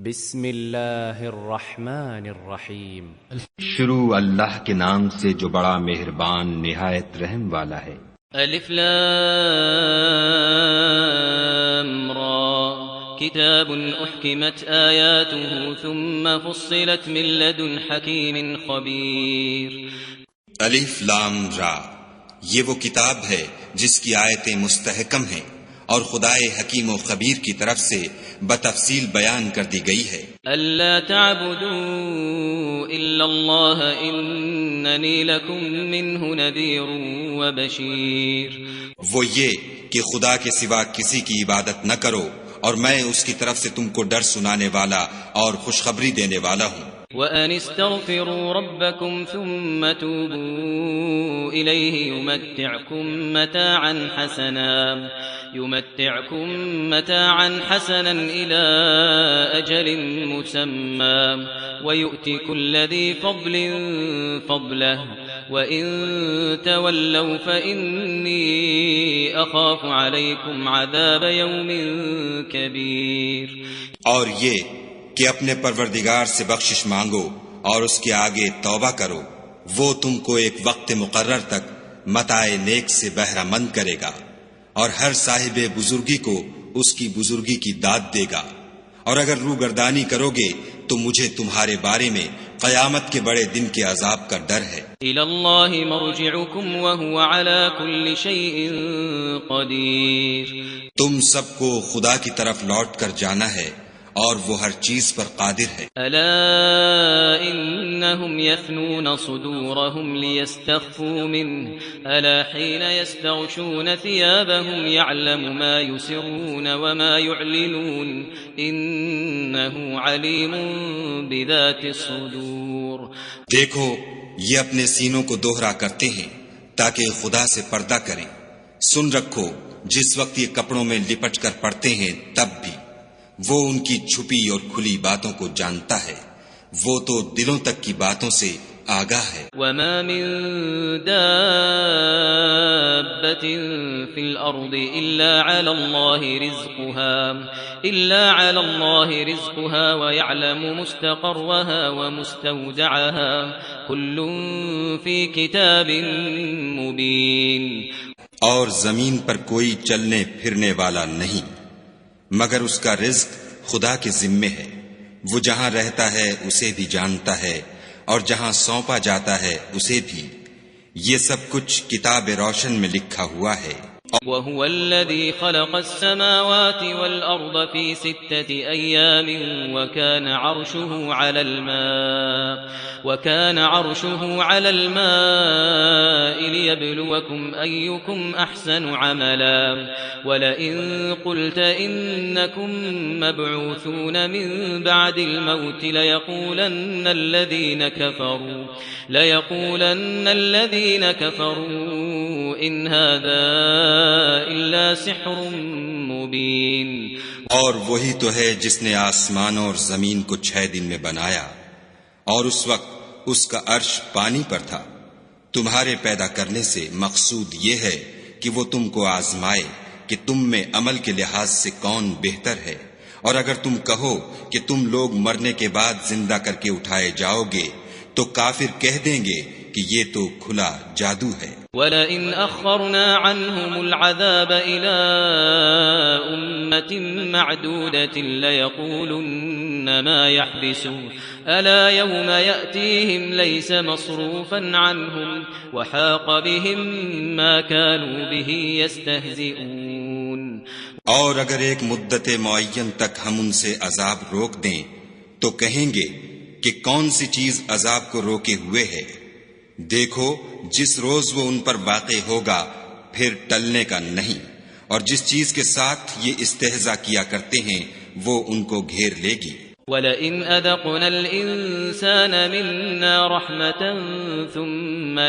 بسم اللہ الرحمن الرحیم۔ شروع اللہ کے نام سے جو بڑا مہربان نہایت رحم والا ہے۔ الف لام را کتاب احکمت آیاته ثم فصلت من لدن حکیم خبیر۔ الف لام را، یہ وہ کتاب ہے جس کی آیتیں مستحکم ہیں اور خدائے حکیم و خبیر کی طرف سے بتفصیل بیان کر دی گئی ہے۔ الا تعبدوا الا اللہ اننی لکم منہ نذیر وبشیر۔ وہ یہ کہ خدا کے سوا کسی کی عبادت نہ کرو اور میں اس کی طرف سے تم کو ڈر سنانے والا اور خوشخبری دینے والا ہوں۔ وَأَنِ اسْتَغْفِرُوا رَبَّكُمْ ثُمَّ تُوبُوا إِلَيْهِ يُمَتِّعْكُمْ مَتَاعًا حَسَنًا إِلَى أَجَلٍ مُّسَمًّى وَيُؤْتِ كُلَّ ذِي فَضْلٍ فَضْلَهُ وَإِن تَوَلَّوْا فَإِنِّي أَخَافُ عَلَيْكُمْ عَذَابَ يَوْمٍ كَبِيرٍ۔ اور یہ کہ اپنے پروردگار سے بخشش مانگو اور اس کے آگے توبہ کرو، وہ تم کو ایک وقت مقرر تک متاع نیک سے بہرہ مند کرے گا اور ہر صاحب بزرگی کو اس کی بزرگی کی داد دے گا، اور اگر روگردانی کرو گے تو مجھے تمہارے بارے میں قیامت کے بڑے دن کے عذاب کا ڈر ہے۔ إِلَى اللَّهِ مَرْجِعُكُمْ وَهُوَ عَلَى كُلِّ شَيْءٍ قَدِيرٌ۔ تم سب کو خدا کی طرف لوٹ کر جانا ہے اور وہ ہر چیز پر قادر ہے۔ أَلَا إِنَّهُمْ يَثْنُونَ صُدُورَهُمْ لِيَسْتَخْفُوا مِنْهُ أَلَا حِينَ يَسْتَغْشُونَ ثِيَابَهُمْ يَعْلَمُ مَا يُسِرُّونَ وَمَا يُعْلِنُونَ إِنَّهُ عَلِيمٌ بِذَاتِ الصُّدُورِ۔ دیکھو یہ اپنے سینوں کو دوہرا کرتے ہیں تاکہ خدا سے پردہ کریں۔ سن رکھو جس وقت یہ کپڑوں میں لپٹ کر پڑتے ہیں تب بھی وہ ان کی چھپی اور کھلی باتوں کو جانتا ہے، وہ تو دلوں تک کی باتوں سے آگاہ ہے۔ وَمَا مِن دَابَّةٍ فِي الْأَرْضِ إِلَّا عَلَى اللَّهِ رِزْقُهَا وَيَعْلَمُ مُسْتَقَرَّهَا وَمُسْتَوْدَعَهَا كُلٌّ فِي كِتَابٍ مُبِينٍ۔ اور زمین پر کوئی چلنے پھرنے والا نہیں مگر اس کا رزق خدا کے ذمے ہے، وہ جہاں رہتا ہے اسے بھی جانتا ہے اور جہاں سونپا جاتا ہے اسے بھی، یہ سب کچھ کتاب روشن میں لکھا ہوا ہے۔ وَهُوَ الَّذِي خَلَقَ السَّمَاوَاتِ وَالْأَرْضَ فِي 6 أَيَّامٍ وَكَانَ عَرْشُهُ عَلَى الْمَاءِ لِيَبْلُوَكُمْ أَيُّكُمْ أَحْسَنُ عَمَلًا وَلَئِن قُلْتَ إِنَّكُمْ مَبْعُوثُونَ مِن بَعْدِ الْمَوْتِ لَيَقُولَنَّ الَّذِينَ كَفَرُوا إِنْ هَذَا إِلَّا سِحْرٌ مُبِينٌ۔ اور وہی تو ہے جس نے آسمانوں اور زمین کو 6 دن میں بنایا، اور اس وقت اس کا عرش پانی پر تھا۔ تمہارے پیدا کرنے سے مقصود یہ ہے کہ وہ تم کو آزمائے کہ تم میں عمل کے لحاظ سے کون بہتر ہے، اور اگر تم کہو کہ تم لوگ مرنے کے بعد زندہ کر کے اٹھائے جاؤ گے تو کافر کہہ دیں گے کہ یہ تو کھلا جادو ہے۔ وَلَئِنْ أَخَّرْنَا عَنْهُمُ الْعَذَابَ إِلَىٰ أُمَّةٍ مَّعْدُودَةٍ لَيَقُولُنَّ مَا يَحْبِسُهُ أَلَا يَوْمَ يَأْتِيهِمْ لَيْسَ مَصْرُوفًا عَنْهُمْ وَحَاقَ بِهِم مَّا كَانُوا بِهِ يَسْتَهْزِئُونَ۔ اور اگر ایک مدت معین تک ہم ان سے عذاب روک دیں تو کہیں گے کہ کون سی چیز عذاب کو روکے ہوئے ہے، دیکھو جس روز وہ ان پر واقع ہوگا پھر ٹلنے کا نہیں، اور جس چیز کے ساتھ یہ استہزاء کیا کرتے ہیں وہ ان کو گھیر لے گی۔ وَلَئِنْ أَذَقْنَا الْإِنسَانَ مِنَّا رَحْمَةً ثُمَّ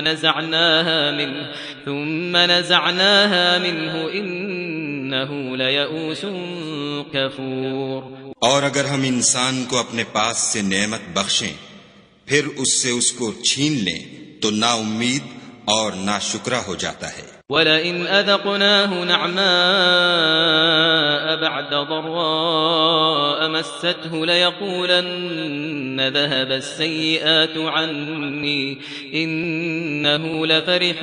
نَزَعْنَاهَا مِنْهُ إِنَّهُ لَيَئُوسٌ كَفُورٌ۔ اور اگر ہم انسان کو اپنے پاس سے نعمت بخشیں پھر اس سے اس کو چھین لیں تو نا امید اور نا شکرہ ہو جاتا ہے۔ ولئن أذقناه نعماء بعد ضراء مسته ليقولن ذهب السيئات عني إنه لفرح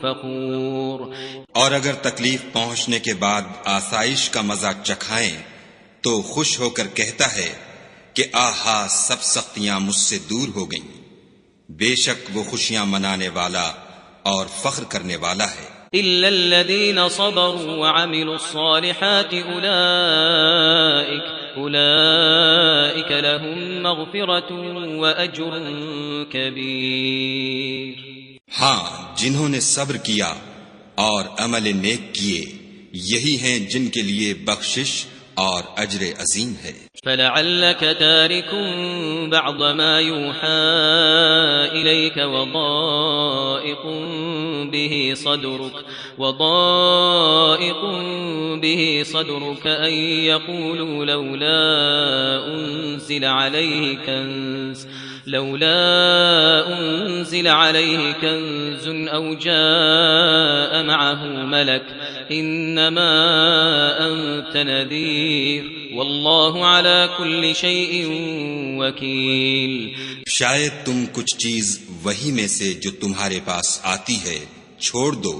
فخور. اور اگر تکلیف پہنچنے کے بعد آسائش کا مزہ چکھائیں تو خوش ہو کر کہتا ہے کہ آہا سب سختیاں مجھ سے دور ہو گئیں. بے شک وہ خوشیاں منانے والا اور فخر کرنے والا ہے. إلا الذين صبروا وعملوا الصالحات أولئك لهم مغفرة وأجر كبير. ہاں جنہوں نے صبر کیا اور عمل نیک کیے یہی ہیں جن کے لیے بخشش اور اجر عظیم ہے. فلعلك تارك بعض ما يوحى إليك وضائق به صدرك أن يقولوا لولا أنزل عليه كنز أو جاء معه ملك إنما أنت نذير والله على كل شيء وكيل. شاید تم کچھ چیز وہی میں سے جو تمہارے پاس آتی ہے چھوڑ دو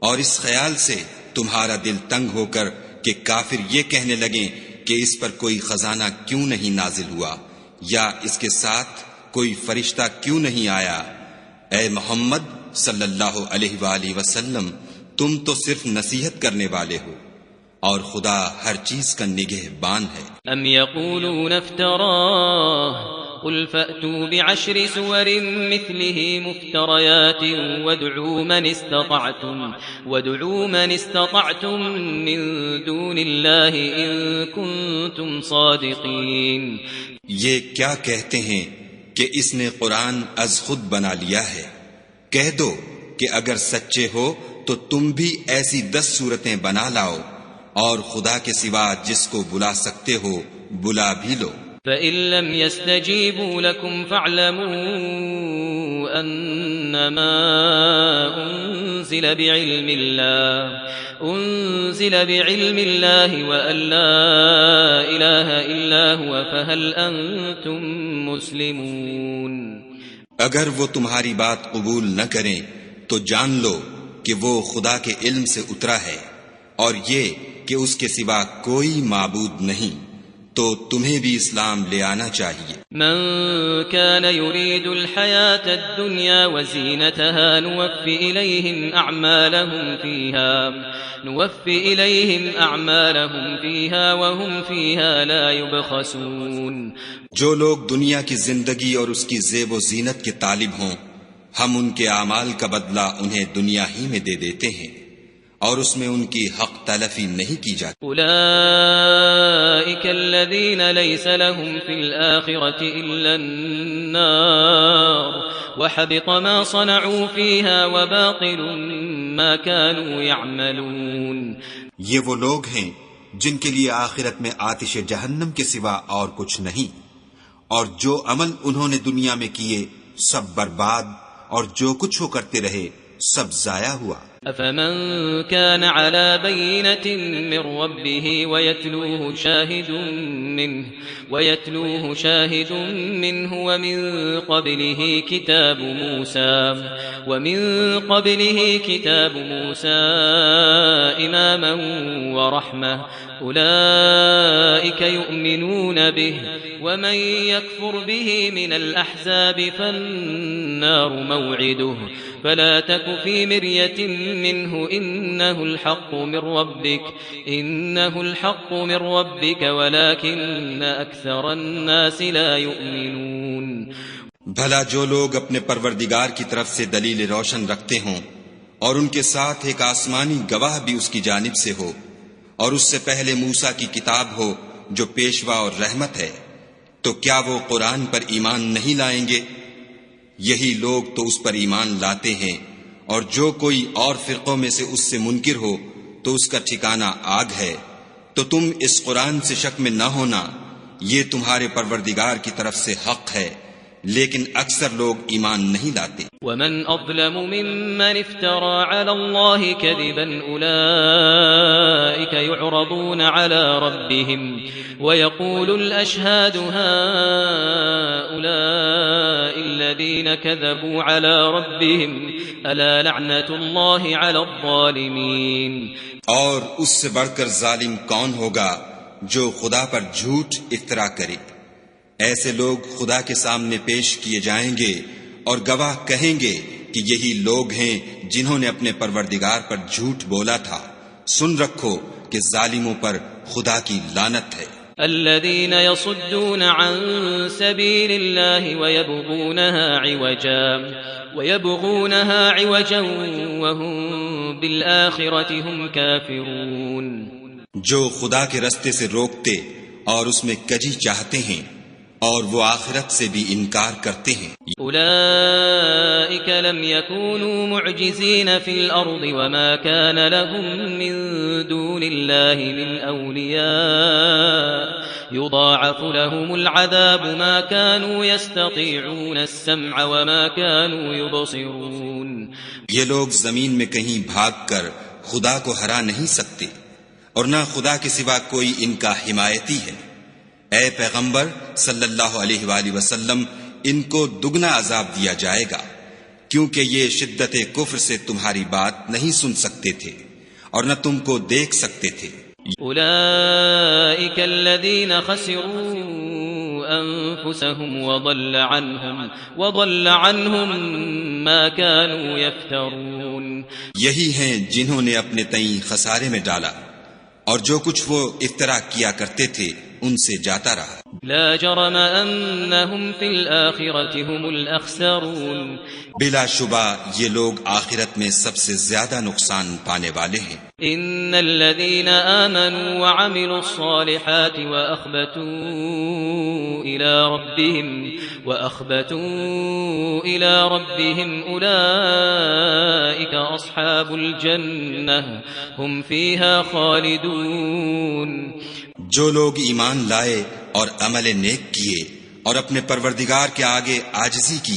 اور اس خیال سے تمہارا دل تنگ ہو کر کہ کافر یہ کہنے لگیں کہ اس پر کوئی خزانہ کیوں نہیں نازل ہوا یا اس کے ساتھ کوئی فرشتہ کیوں نہیں آیا. اے محمد صلی اللہ علیہ وآلہ وسلم تم تو صرف نصیحت کرنے والے ہو اور خدا ہر چیز کا نگہبان ہے. ام یقولون افتراه قل فأتوا بعشر سور مثله مفتريات وادعوا من استطعتم من دون الله إن كنتم صادقين. یہ کیا کہتے ہیں کہ اس نے قرآن از خود بنا لیا ہے. کہہ دو کہ اگر سچے ہو تو تم بھی ایسی 10 صورتیں بنا لاؤ اور خدا کے سوا جس کو بلا سکتے ہو بلا بھی لو. فَإِن لَّمْ يَسْتَجِيبُوا لَكُمْ فَاعْلَمُوا أَنَّمَا أُنزِلَ بِعِلْمِ اللَّهِ وَأَن لَّا إِلَٰهَ إِلَّا هُوَ فَهَلْ أَنتُم مُّسْلِمُونَ. اگر وہ تمہاری بات قبول نہ کریں تو جان لو کہ وہ خدا کے علم سے اترا ہے اور یہ کہ اس کے سوا کوئی معبود نہیں تو تمہیں بھی اسلام لے آنا چاہیے. من كان يريد الحياة الدنيا وزينتها نوفي إليهم أعمالهم فيها وهم فيها لا يبخسون. جو لوگ دنیا کی زندگی اور اس کی زیب و زینت کے طالب ہوں ہم ان کے اعمال کا بدلہ انہیں دنیا ہی میں دے دیتے ہیں اور اس میں ان کی حق تلفی نہیں کی جاتی. اولئک الذین لیس لهم فی الآخرة الا النار وحبط ما صنعوا فیها وباطل ما كانوا يعملون. یہ وہ لوگ ہیں جن کے لیے آخرت میں آتش جہنم کے سوا اور کچھ نہیں اور جو عمل انہوں نے دنیا میں کیے سب برباد اور جو کچھ وہ کرتے رہے سب ضائع ہوا. أفمن كان على بينة من ربه ويتلوه شاهد منه ومن قبله كتاب موسى إماما ورحمة أولئك يؤمنون به ومن يكفر به من الأحزاب فالنار موعده فلا تك في مرية منه إنه الحق من ربك ولكن أكثر الناس لا يؤمنون. بھلا جو لوگ اپنے پروردگار کی طرف سے دلیل روشن رکھتے ہوں اور ان کے ساتھ ایک آسمانی گواہ بھی اس کی جانب سے ہو اور اس سے پہلے موسیٰ کی کتاب ہو جو پیشوا اور رحمت ہے تو کیا وہ قرآن پر ایمان نہیں لائیں گے؟ یہی لوگ تو اس پر ایمان لاتے ہیں اور جو کوئی اور فرقوں میں سے اس سے منکر ہو تو اس کا ٹھکانہ آگ ہے. تو تم اس قرآن سے شک میں نہ ہونا یہ تمہارے پروردگار کی طرف سے حق ہے لیکن اکثر لوگ ایمان نہیں لاتے۔ ومن أظلم ممن افترى على الله كذبا أولئك يعرضون على ربهم ويقول الأشهاد هؤلاء الذين كذبوا على ربهم ألا لعنة الله على الظالمين۔ اور اس سے بڑھ کر ظالم کون ہوگا جو خدا پر جھوٹ افترا کرے؟ ایسے لوگ خدا کے سامنے پیش کیے جائیں گے اور گواہ کہیں گے کہ یہی لوگ ہیں جنہوں نے اپنے پروردگار پر جھوٹ بولا تھا۔ سن رکھو کہ ظالموں پر خدا کی لعنت ہے۔ الذين يصدون عن سبيل الله ويبغونها عوجا وهم بالآخرة هم كافرون۔ جو خدا کے رستے سے روکتے اور اس میں کجی چاہتے ہیں اور وہ آخرت سے بھی انکار کرتے ہیں۔ اولئک لم یکونوا معجزین فی الارض وما کان لهم من دون اللہ من اولیاء یضاعف لهم العذاب ما كانوا يستطيعون السمع وما كانوا يبصرون۔ یہ لوگ زمین میں کہیں بھاگ کر خدا کو ہرا نہیں سکتے اور نہ خدا کے سوا کوئی ان کا حمایتی ہے۔ اے پیغمبر صلی اللہ علیہ وآلہ وسلم، ان کو دگنا عذاب دیا جائے گا کیونکہ یہ شدت کفر سے تمہاری بات نہیں سن سکتے تھے اور نہ تم کو دیکھ سکتے تھے۔ اولئک الذین خسروا انفسهم وضل عنهم ما كانوا يفترون۔ یہی ہیں جنہوں نے اپنے تئیں خسارے میں ڈالا اور جو کچھ وہ افترا کیا کرتے تھے ان سے جاتا رہا۔ لا جرم انہم فی الآخرة هم الاخسرون۔ بلا شبہ یہ لوگ آخرت میں سب سے زیادہ نقصان پانے والے ہیں۔ ان الذین آمنوا وعملوا الصالحات واخبتوا الى ربهم اولئک اصحاب الجنہ هم فیہا خالدون۔ جو لوگ ایمان لائے اور عمل نیک کیے اور اپنے پروردگار کے آگے عاجزی کی،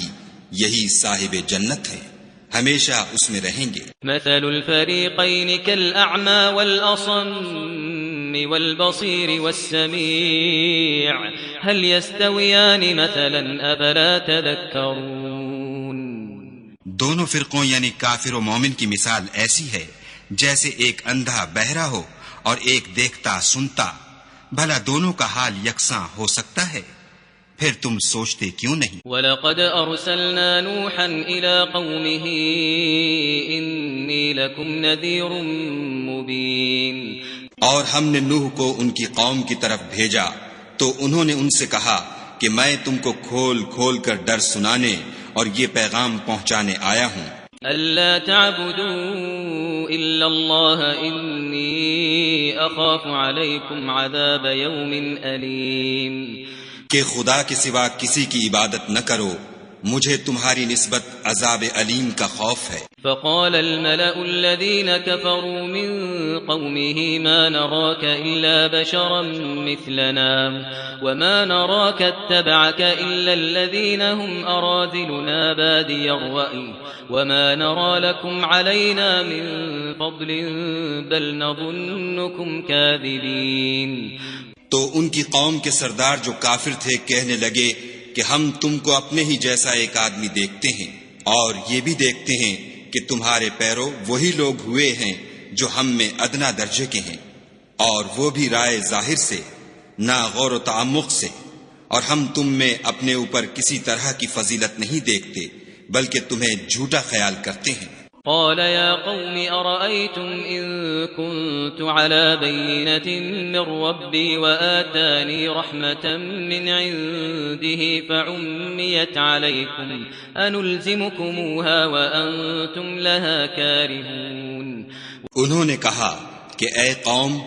یہی صاحب جنت ہیں، ہمیشہ اس میں رہیں گے۔ مثل الفریقین کالاعمی والاصم والبصیر والسمیع هل يستویان مثلا افلا تذکرون۔ دونوں فرقوں یعنی کافر و مومن کی مثال ایسی ہے جیسے ایک اندھا بہرا ہو اور ایک دیکھتا سنتا، بھلا دونوں کا حال یکساں ہو سکتا ہے؟ پھر تم سوچتے کیوں نہیں؟ وَلَقَدْ أَرْسَلْنَا نُوحًا إِلَىٰ قَوْمِهِ إِنِّي لَكُمْ نَذِيرٌ مُبِينٌ۔ اور ہم نے نوح کو ان کی قوم کی طرف بھیجا تو انہوں نے ان سے کہا کہ میں تم کو کھول کھول کر ڈر سنانے اور یہ پیغام پہنچانے آیا ہوں۔ أَلَّا تَعْبُدُوا إِلَّا اللَّهَ إِنِّي أَخَافُ عَلَيْكُمْ عَذَابَ يَوْمٍ أَلِيمٍ۔ کہ خدا کے سوا کسی کی عبادت نہ کرو، مجھے تمہاری نسبت عذاب علیم کا خوف ہے۔ فقال الملأ الذين كفروا من قومه ما نراك إلا بشرا مثلنا وما نراك اتبعك إلا الذين هم أراذلنا بادي الرأي وما نرى لكم علينا من فضل بل نظنكم كاذبين۔ تو ان کی قوم کے سردار جو کافر تھے کہنے لگے کہ ہم تم کو اپنے ہی جیسا ایک آدمی دیکھتے ہیں اور یہ بھی دیکھتے ہیں کہ تمہارے پیرو وہی لوگ ہوئے ہیں جو ہم میں ادنا درجے کے ہیں، اور وہ بھی رائے ظاہر سے، نہ غور و تعمق سے، اور ہم تم میں اپنے اوپر کسی طرح کی فضیلت نہیں دیکھتے بلکہ تمہیں جھوٹا خیال کرتے ہیں۔ قال يا قوم أرأيتم إن كنت على بينة من ربي وآتاني رحمة من عنده فعميت عليكم أنلزمكموها وأنتم لها كارهون۔ انہوں نے کہا کہ اے قوم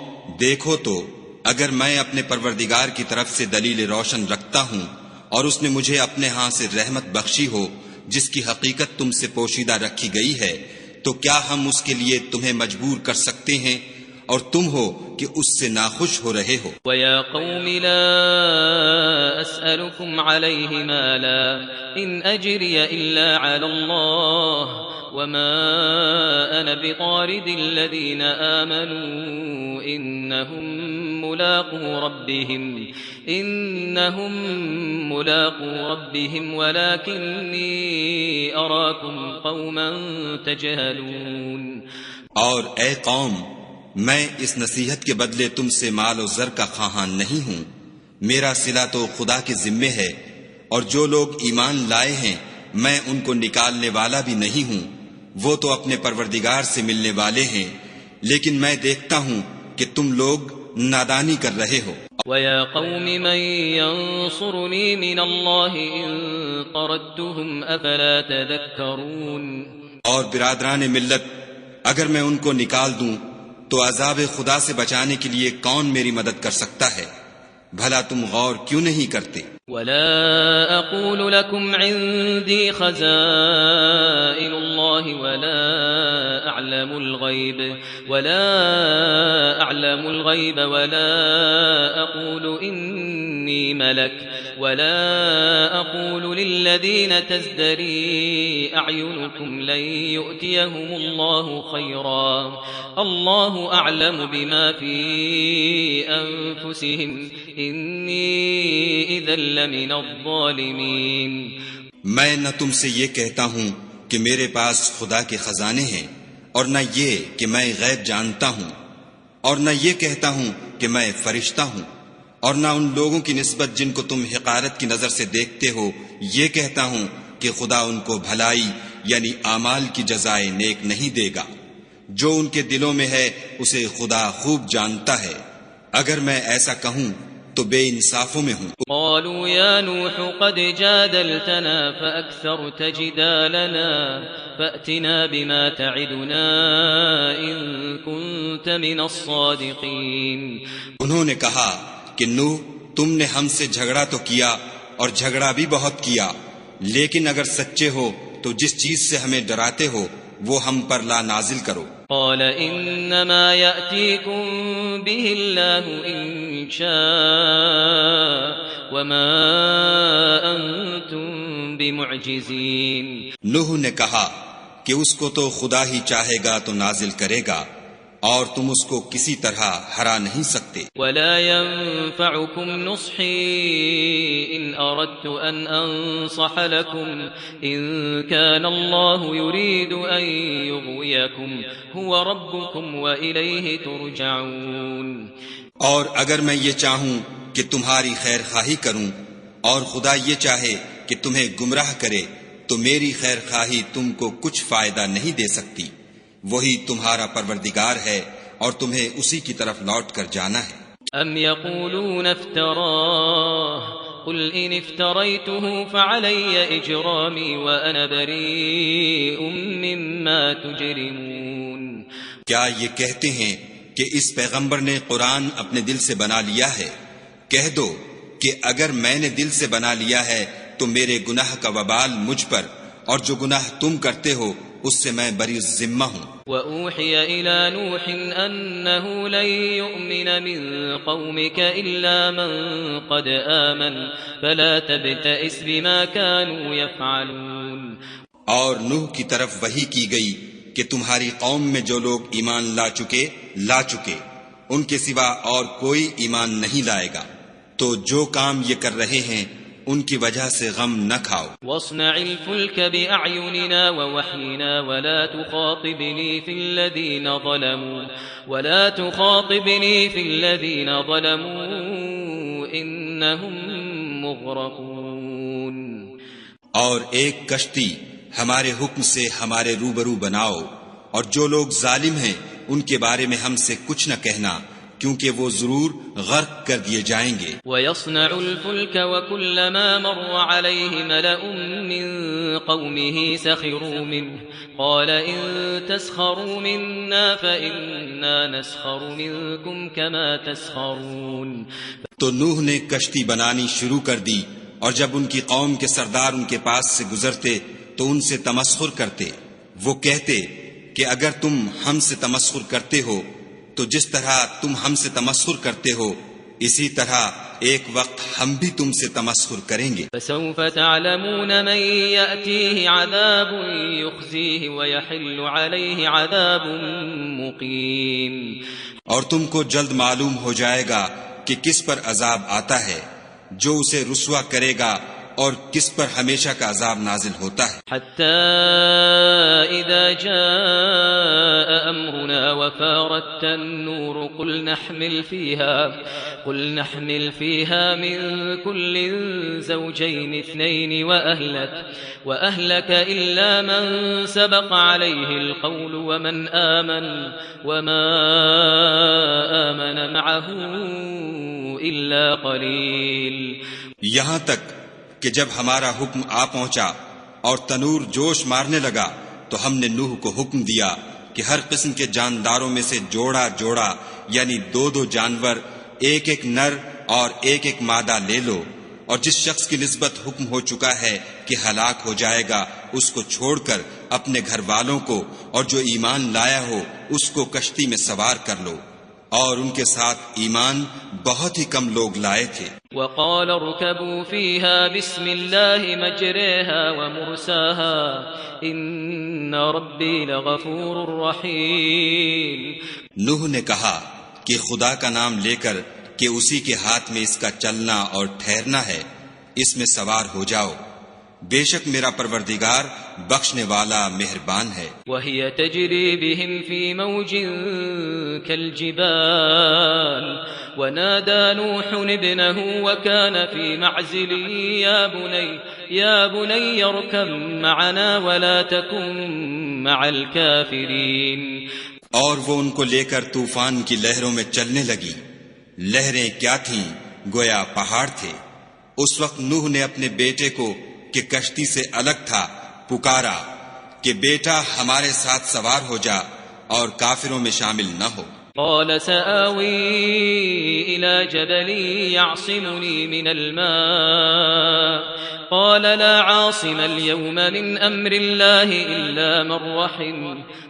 دیکھو تو اگر میں اپنے پروردگار کی طرف سے دلیل روشن رکھتا ہوں اور اس نے مجھے اپنے ہاں سے رحمت بخشی ہو جس کی حقیقت تم سے پوشیدہ رکھی گئی ہے، تو کیا ہم اس کے لیے تمہیں مجبور کر سکتے ہیں اور تم ہو کہ اس سے ناخوش ہو رہے ہو؟ وَيَا قَوْمِ لَا أسألكم عليه مالا إن أجري إلا على الله وما أنا بطارد الذين آمنوا إنهم ملاقو ربهم ولكني أراكم قوما تجهلون. اور اے قوم، میں اس نصیحت کے بدلے تم سے مال و زر کا خواہاں نہیں ہوں. میرا صلہ تو خدا کے ذمے ہے، اور جو لوگ ایمان لائے ہیں میں ان کو نکالنے والا بھی نہیں ہوں. وہ تو اپنے پروردگار سے ملنے والے ہیں، لیکن میں دیکھتا ہوں کہ تم لوگ نادانی کر رہے ہو. وَيَا قَوْمِ مَنْ يَنصُرُنِي مِنَ اللَّهِ إِن طَرَدتُّهُمْ أَفَلَا تَذَكَّرُونَ. اور برادران ملت، اگر میں ان کو نکال دوں تو عذاب خدا سے بچانے کے لیے کون میری مدد کر سکتا ہے؟ بھلا تم غور کیوں نہیں کرتے؟ ولا أقول لكم عندي خزائن الله ولا أعلم الغيب ولا أقول إني ملك ولا أقول للذين تزدري أعينكم لن يؤتيهم الله خيرا الله أعلم بما في أنفسهم إني إذا لمن الظالمين. میں نہ تم سے یہ کہتا ہوں کہ میرے پاس خدا کے خزانے ہیں، اور نہ یہ کہ میں غیب جانتا ہوں، اور نہ یہ کہتا ہوں کہ میں فرشتہ ہوں، اور نہ ان لوگوں کی نسبت جن کو تم حقارت کی نظر سے دیکھتے ہو یہ کہتا ہوں کہ خدا ان کو بھلائی یعنی اعمال کی جزائے نیک نہیں دے گا. جو ان کے دلوں میں ہے اسے خدا خوب جانتا ہے. اگر میں ایسا کہوں تو بے انصافوں میں ہوں. قالوا يا نوح قد جادلتنا فأكثرت جدالنا فأتنا بما تعدنا إن كنت من الصادقين. انہوں نے کہا کہ نوح، تم نے ہم سے جھگڑا تو کیا اور جھگڑا بھی بہت کیا، لیکن اگر سچے ہو تو جس چیز سے ہمیں ڈراتے ہو وہ ہم پر لا نازل کرو. قال انما يأتيكم به الله ان شاء وما انتم بمعجزين. نوح نے کہا کہ اس کو تو خدا ہی چاہے گا تو نازل کرے گا، اور تم اس کو کسی طرح ہرا نہیں سکتے. ولا ينفعكم نصحي إن أردت أن أنصح لكم إن كان الله يريد أن يغويكم هو ربكم وإليه ترجعون. اور اگر میں یہ چاہوں کہ تمہاری خیر خواہی کروں اور خدا یہ چاہے کہ تمہیں گمراہ کرے تو میری خیر خواہی تم کو کچھ فائدہ نہیں دے سکتی. وہی تمہارا پروردگار ہے اور تمہیں اسی کی طرف لوٹ کر جانا ہے. ام يقولون افتراه قل ان افتريته فعلي اجرامي وانا بريء مما تجرمون. کیا یہ کہتے ہیں کہ اس پیغمبر نے قرآن اپنے دل سے بنا لیا ہے؟ کہہ دو کہ اگر میں نے دل سے بنا لیا ہے تو میرے گناہ کا وبال مجھ پر، اور جو گناہ تم کرتے ہو اس سے میں بری ذمہ ہوں. وَأُوحِيَ إِلَى نُوحٍ أَنَّهُ لَن يُؤْمِنَ مِن قَوْمِكَ إِلَّا مَن قَدْ آمَنَ فَلَا تَبْتَئِسْ بِمَا كَانُوا يَفْعَلُونَ. اور نوح کی طرف وحی کی گئی کہ تمہاری قوم میں جو لوگ ایمان لا چکے ان کے سوا اور کوئی ایمان نہیں لائے گا، تو جو کام یہ کر رہے ہیں ان کی وجہ سے غم نہ کھاؤ. واصنع الفلك بأعيننا ووحينا ولا تخاطبني في الذين ظلموا إنهم مغرقون. اور ایک کشتی ہمارے حکم سے ہمارے روبرو بناؤ، اور جو لوگ ظالم ہیں ان کے بارے میں ہم سے کچھ نہ کہنا، کیونکہ وہ ضرور غرق کر دیے جائیں گے. وَيَصْنَعُ الْفُلْكَ وَكُلَّمَا مَرَّ عَلَيْهِ مَلَأٌ مِّن قَوْمِهِ سَخِرُوا مِنْهُ قَالَ إِن تَسْخَرُوا مِنَّا فَإِنَّا نَسْخَرُ مِنكُمْ كَمَا تَسْخَرُونَ. تو نوح نے کشتی بنانی شروع کر دی، اور جب ان کی قوم کے سردار ان کے پاس سے گزرتے تو ان سے تمسخر کرتے. وہ کہتے کہ اگر تم ہم سے تمسخر کرتے ہو تو جس طرح تم ہم سے تمسخر کرتے ہو اسی طرح ایک وقت ہم بھی تم سے تمسخر کریں گے۔ فسوف تعلمون من يأتيه عذاب يخزيه ويحل عليه عذاب مقيم۔ اور تم کو جلد معلوم ہو جائے گا کہ کس پر عذاب آتا ہے جو اسے رسوا کرے گا اور کس پر ہمیشہ کا عذاب نازل ہوتا ہے۔ حتى إذا جاء أمرنا وفارت النور قل نحمل فيها من كل زوجين اثنين وأهلك إلا من سبق عليه القول ومن آمن وما آمن معه إلا قليل۔ یہاں تک کہ جب ہمارا حکم آ پہنچا اور تنور جوش مارنے لگا تو ہم نے نوح کو حکم دیا کہ ہر قسم کے جانداروں میں سے جوڑا جوڑا یعنی دو دو جانور، ایک ایک نر اور ایک ایک مادہ لے لو، اور جس شخص کی نسبت حکم ہو چکا ہے کہ ہلاک ہو جائے گا اس کو چھوڑ کر اپنے گھر والوں کو اور جو ایمان لایا ہو اس کو کشتی میں سوار کر لو، اور ان کے ساتھ ایمان بہت ہی کم لوگ لائے تھے۔ وقال اركبوا فيها بسم الله مجريها ومرساها إن ربي لغفور رحيم۔ نوح نے کہا کہ خدا کا نام لے کر کہ اسی کے ہاتھ میں اس کا چلنا اور ٹھہرنا ہے، اس میں سوار ہو جاؤ، بے شک میرا پروردگار بخشنے والا مہربان ہے۔ وهي تجري بهم في موج كالجبال ونادى نوح ابنه وكان في معزل يا بني اركب معنا ولا تكن مع الكافرين۔ اور وہ ان کو لے کر طوفان کی لہروں میں چلنے لگی۔ لہریں کیا تھیں؟ گویا پہاڑ تھے۔ اس وقت نوح نے اپنے بیٹے کو کہ کشتی سے الگ تھا پکارا کہ بیٹا ہمارے ساتھ سوار ہو جا اور کافروں میں شامل نہ ہو۔ قال سآوي إلى جبل يعصمني من الماء قال لا عاصم اليوم من أمر الله إلا من رحم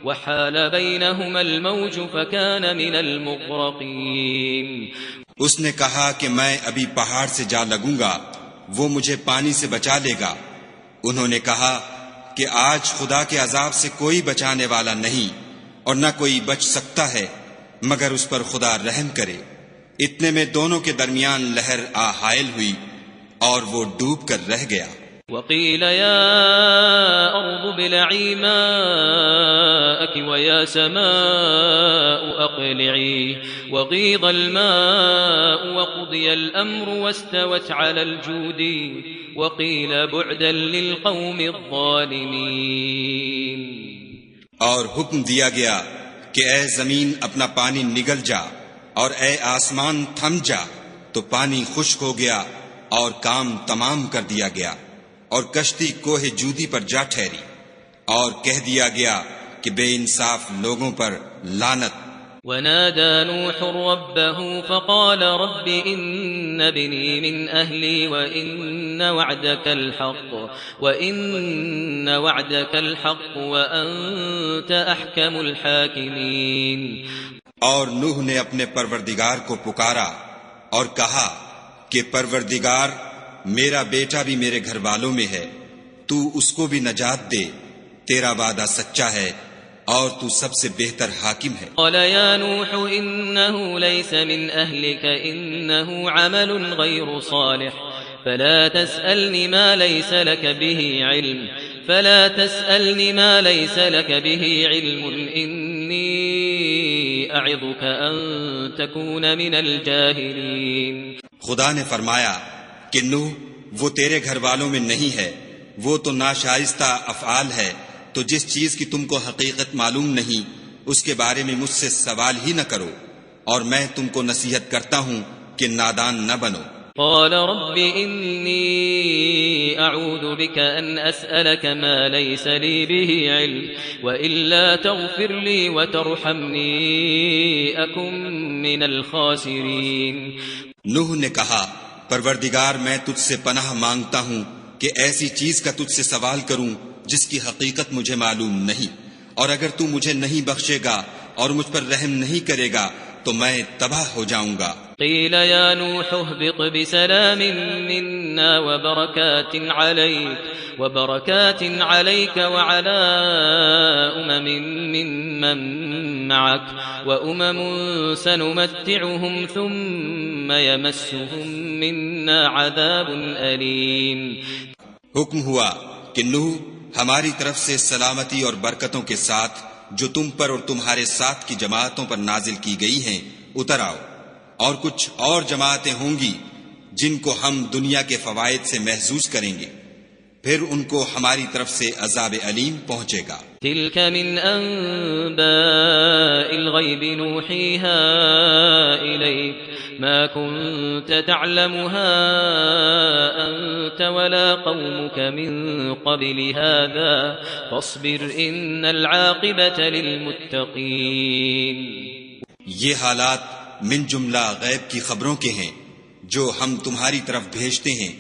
وحال بينهما الموج فكان من المغرقين۔ اس نے کہا کہ میں ابھی پہاڑ سے جا لگوں گا، وہ مجھے پانی سے بچا لے گا۔ انہوں نے کہا کہ آج خدا کے عذاب سے کوئی بچانے والا نہیں اور نہ کوئی بچ سکتا ہے مگر اس پر خدا رحم کرے۔ اتنے میں دونوں کے درمیان لہر آ حائل ہوئی اور وہ ڈوب کر رہ گیا۔ وقيل يا أرض ابلعي ماءك ويا سماء أقلعي وغيض الماء وقضي الأمر واستوت على الجود وقيل بعدا للقوم الظالمين۔ اور حکم دیا گیا کہ اے زمین اپنا پانی نگل جا اور اے آسمان تھم جا، تو پانی خشک ہو گیا اور کام تمام کر دیا گیا، اور کشتی کوہ جودی پر جا ٹھہری، اور کہہ دیا گیا کہ بے انصاف لوگوں پر لعنت۔ ونادى نوح ربه فقال رب إن ابني من أهلي وإن وعدك الحق وأنت أحكم الحاكمين۔ اور نوح نے اپنے پروردگار کو پکارا اور کہا کہ پروردگار میرا بیٹا بھی میرے گھر والوں میں ہے، تو اس کو بھی نجات دے، تیرا وعدہ سچا ہے اور تو سب سے بہتر حاکم ہے۔ قال يا نوح إنه ليس من أهلك إنه عمل غير صالح فلا تسألني ما ليس لك به علم إني أعظك أن تكون من الجاهلين۔ خدا نے فرمایا کہ نوح وہ تیرے گھر والوں میں نہیں ہے، وہ تو ناشائستہ افعال ہے، تو جس چیز کی تم کو حقیقت معلوم نہیں اس کے بارے میں مجھ سے سوال ہی نہ کرو، اور میں تم کو نصیحت کرتا ہوں کہ نادان نہ بنو۔ قال رب إني أعوذ بك أن أسألك ما ليس لي به علم وإلا تغفر لي وترحمني أكن من الخاسرين۔ نوح نے کہا پروردگار میں تجھ سے پناہ مانگتا ہوں کہ ایسی چیز کا تجھ سے سوال کروں جس کی حقیقت مجھے معلوم نہیں، اور اگر تو مجھے نہیں بخشے گا اور مجھ پر رحم نہیں کرے گا تو میں تباہ ہو جاؤں گا۔ قيل يا نوح اهبط بسلام منا وبركات عليك وعلى ممن معك سنمتعهم ثم يمسهم منا عذاب أليم. حکم ہوا کہ نوح ہماری طرف سے سلامتی اور برکتوں کے ساتھ جو تم پر اور تمہارے ساتھ کی جماعتوں پر نازل کی گئی ہیں اتر آؤ، اور کچھ اور جماعتیں ہوں گی جن کو ہم دنیا کے فوائد سے محظوظ کریں گے، پھر ان کو ہماری طرف سے عذاب علیم پہنچے گا. تلك من أنباء الغيب نوحيها إليك ما كنت تعلمها أنت ولا قومك من قبل هذا فاصبر إن العاقبة للمتقين. یہ حالات من جملہ غیب کی خبروں کے ہیں جو ہم تمہاری طرف بھیجتے ہیں،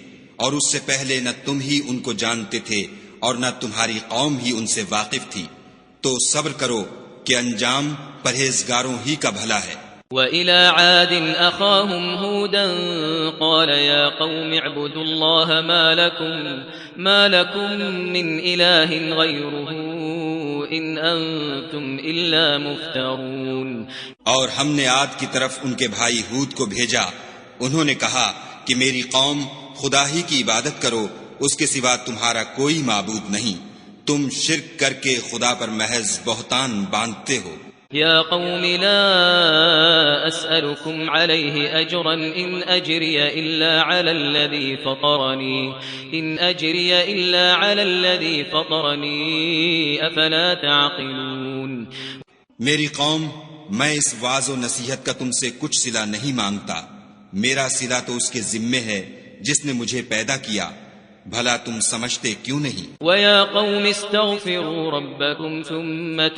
اور اس سے پہلے نہ تم ہی ان کو جانتے تھے اور نہ تمہاری قوم ہی ان سے واقف تھی، تو صبر کرو کہ انجام پرہیزگاروں ہی کا بھلا ہے. وَإِلَى عَادٍ أَخَاهُمْ هُودًا قَالَ يَا قَوْمِ اعْبُدُوا اللَّهَ مَا لَكُمْ مِنْ إِلَٰهٍ غَيْرُهُ إِنْ أَنْتُمْ إِلَّا مُفْتَرُونَ. اور ہم نے عاد کی طرف ان کے بھائی ہود کو بھیجا، انہوں نے کہا کہ میری قوم خدا ہی کی عبادت کرو، اس کے سوا تمہارا کوئی معبود نہیں، تم شرک کر کے خدا پر محض بہتان باندھتے ہو. يا قوم لا أسألكم عليه أجرا إن أجري إلا على الذي فطرني أفلا تعقلون. میری قوم، میں اس وعظ و نصیحت کا تم سے کچھ صلہ نہیں مانگتا، میرا صلہ تو اس کے ذمے ہے جس نے مجھے پیدا کیا، بھلا تم سمجھتے کیوں نہیں؟ وَيَا قَوْمِ اسْتَغْفِرُوا رَبَّكُمْ ثُمَّ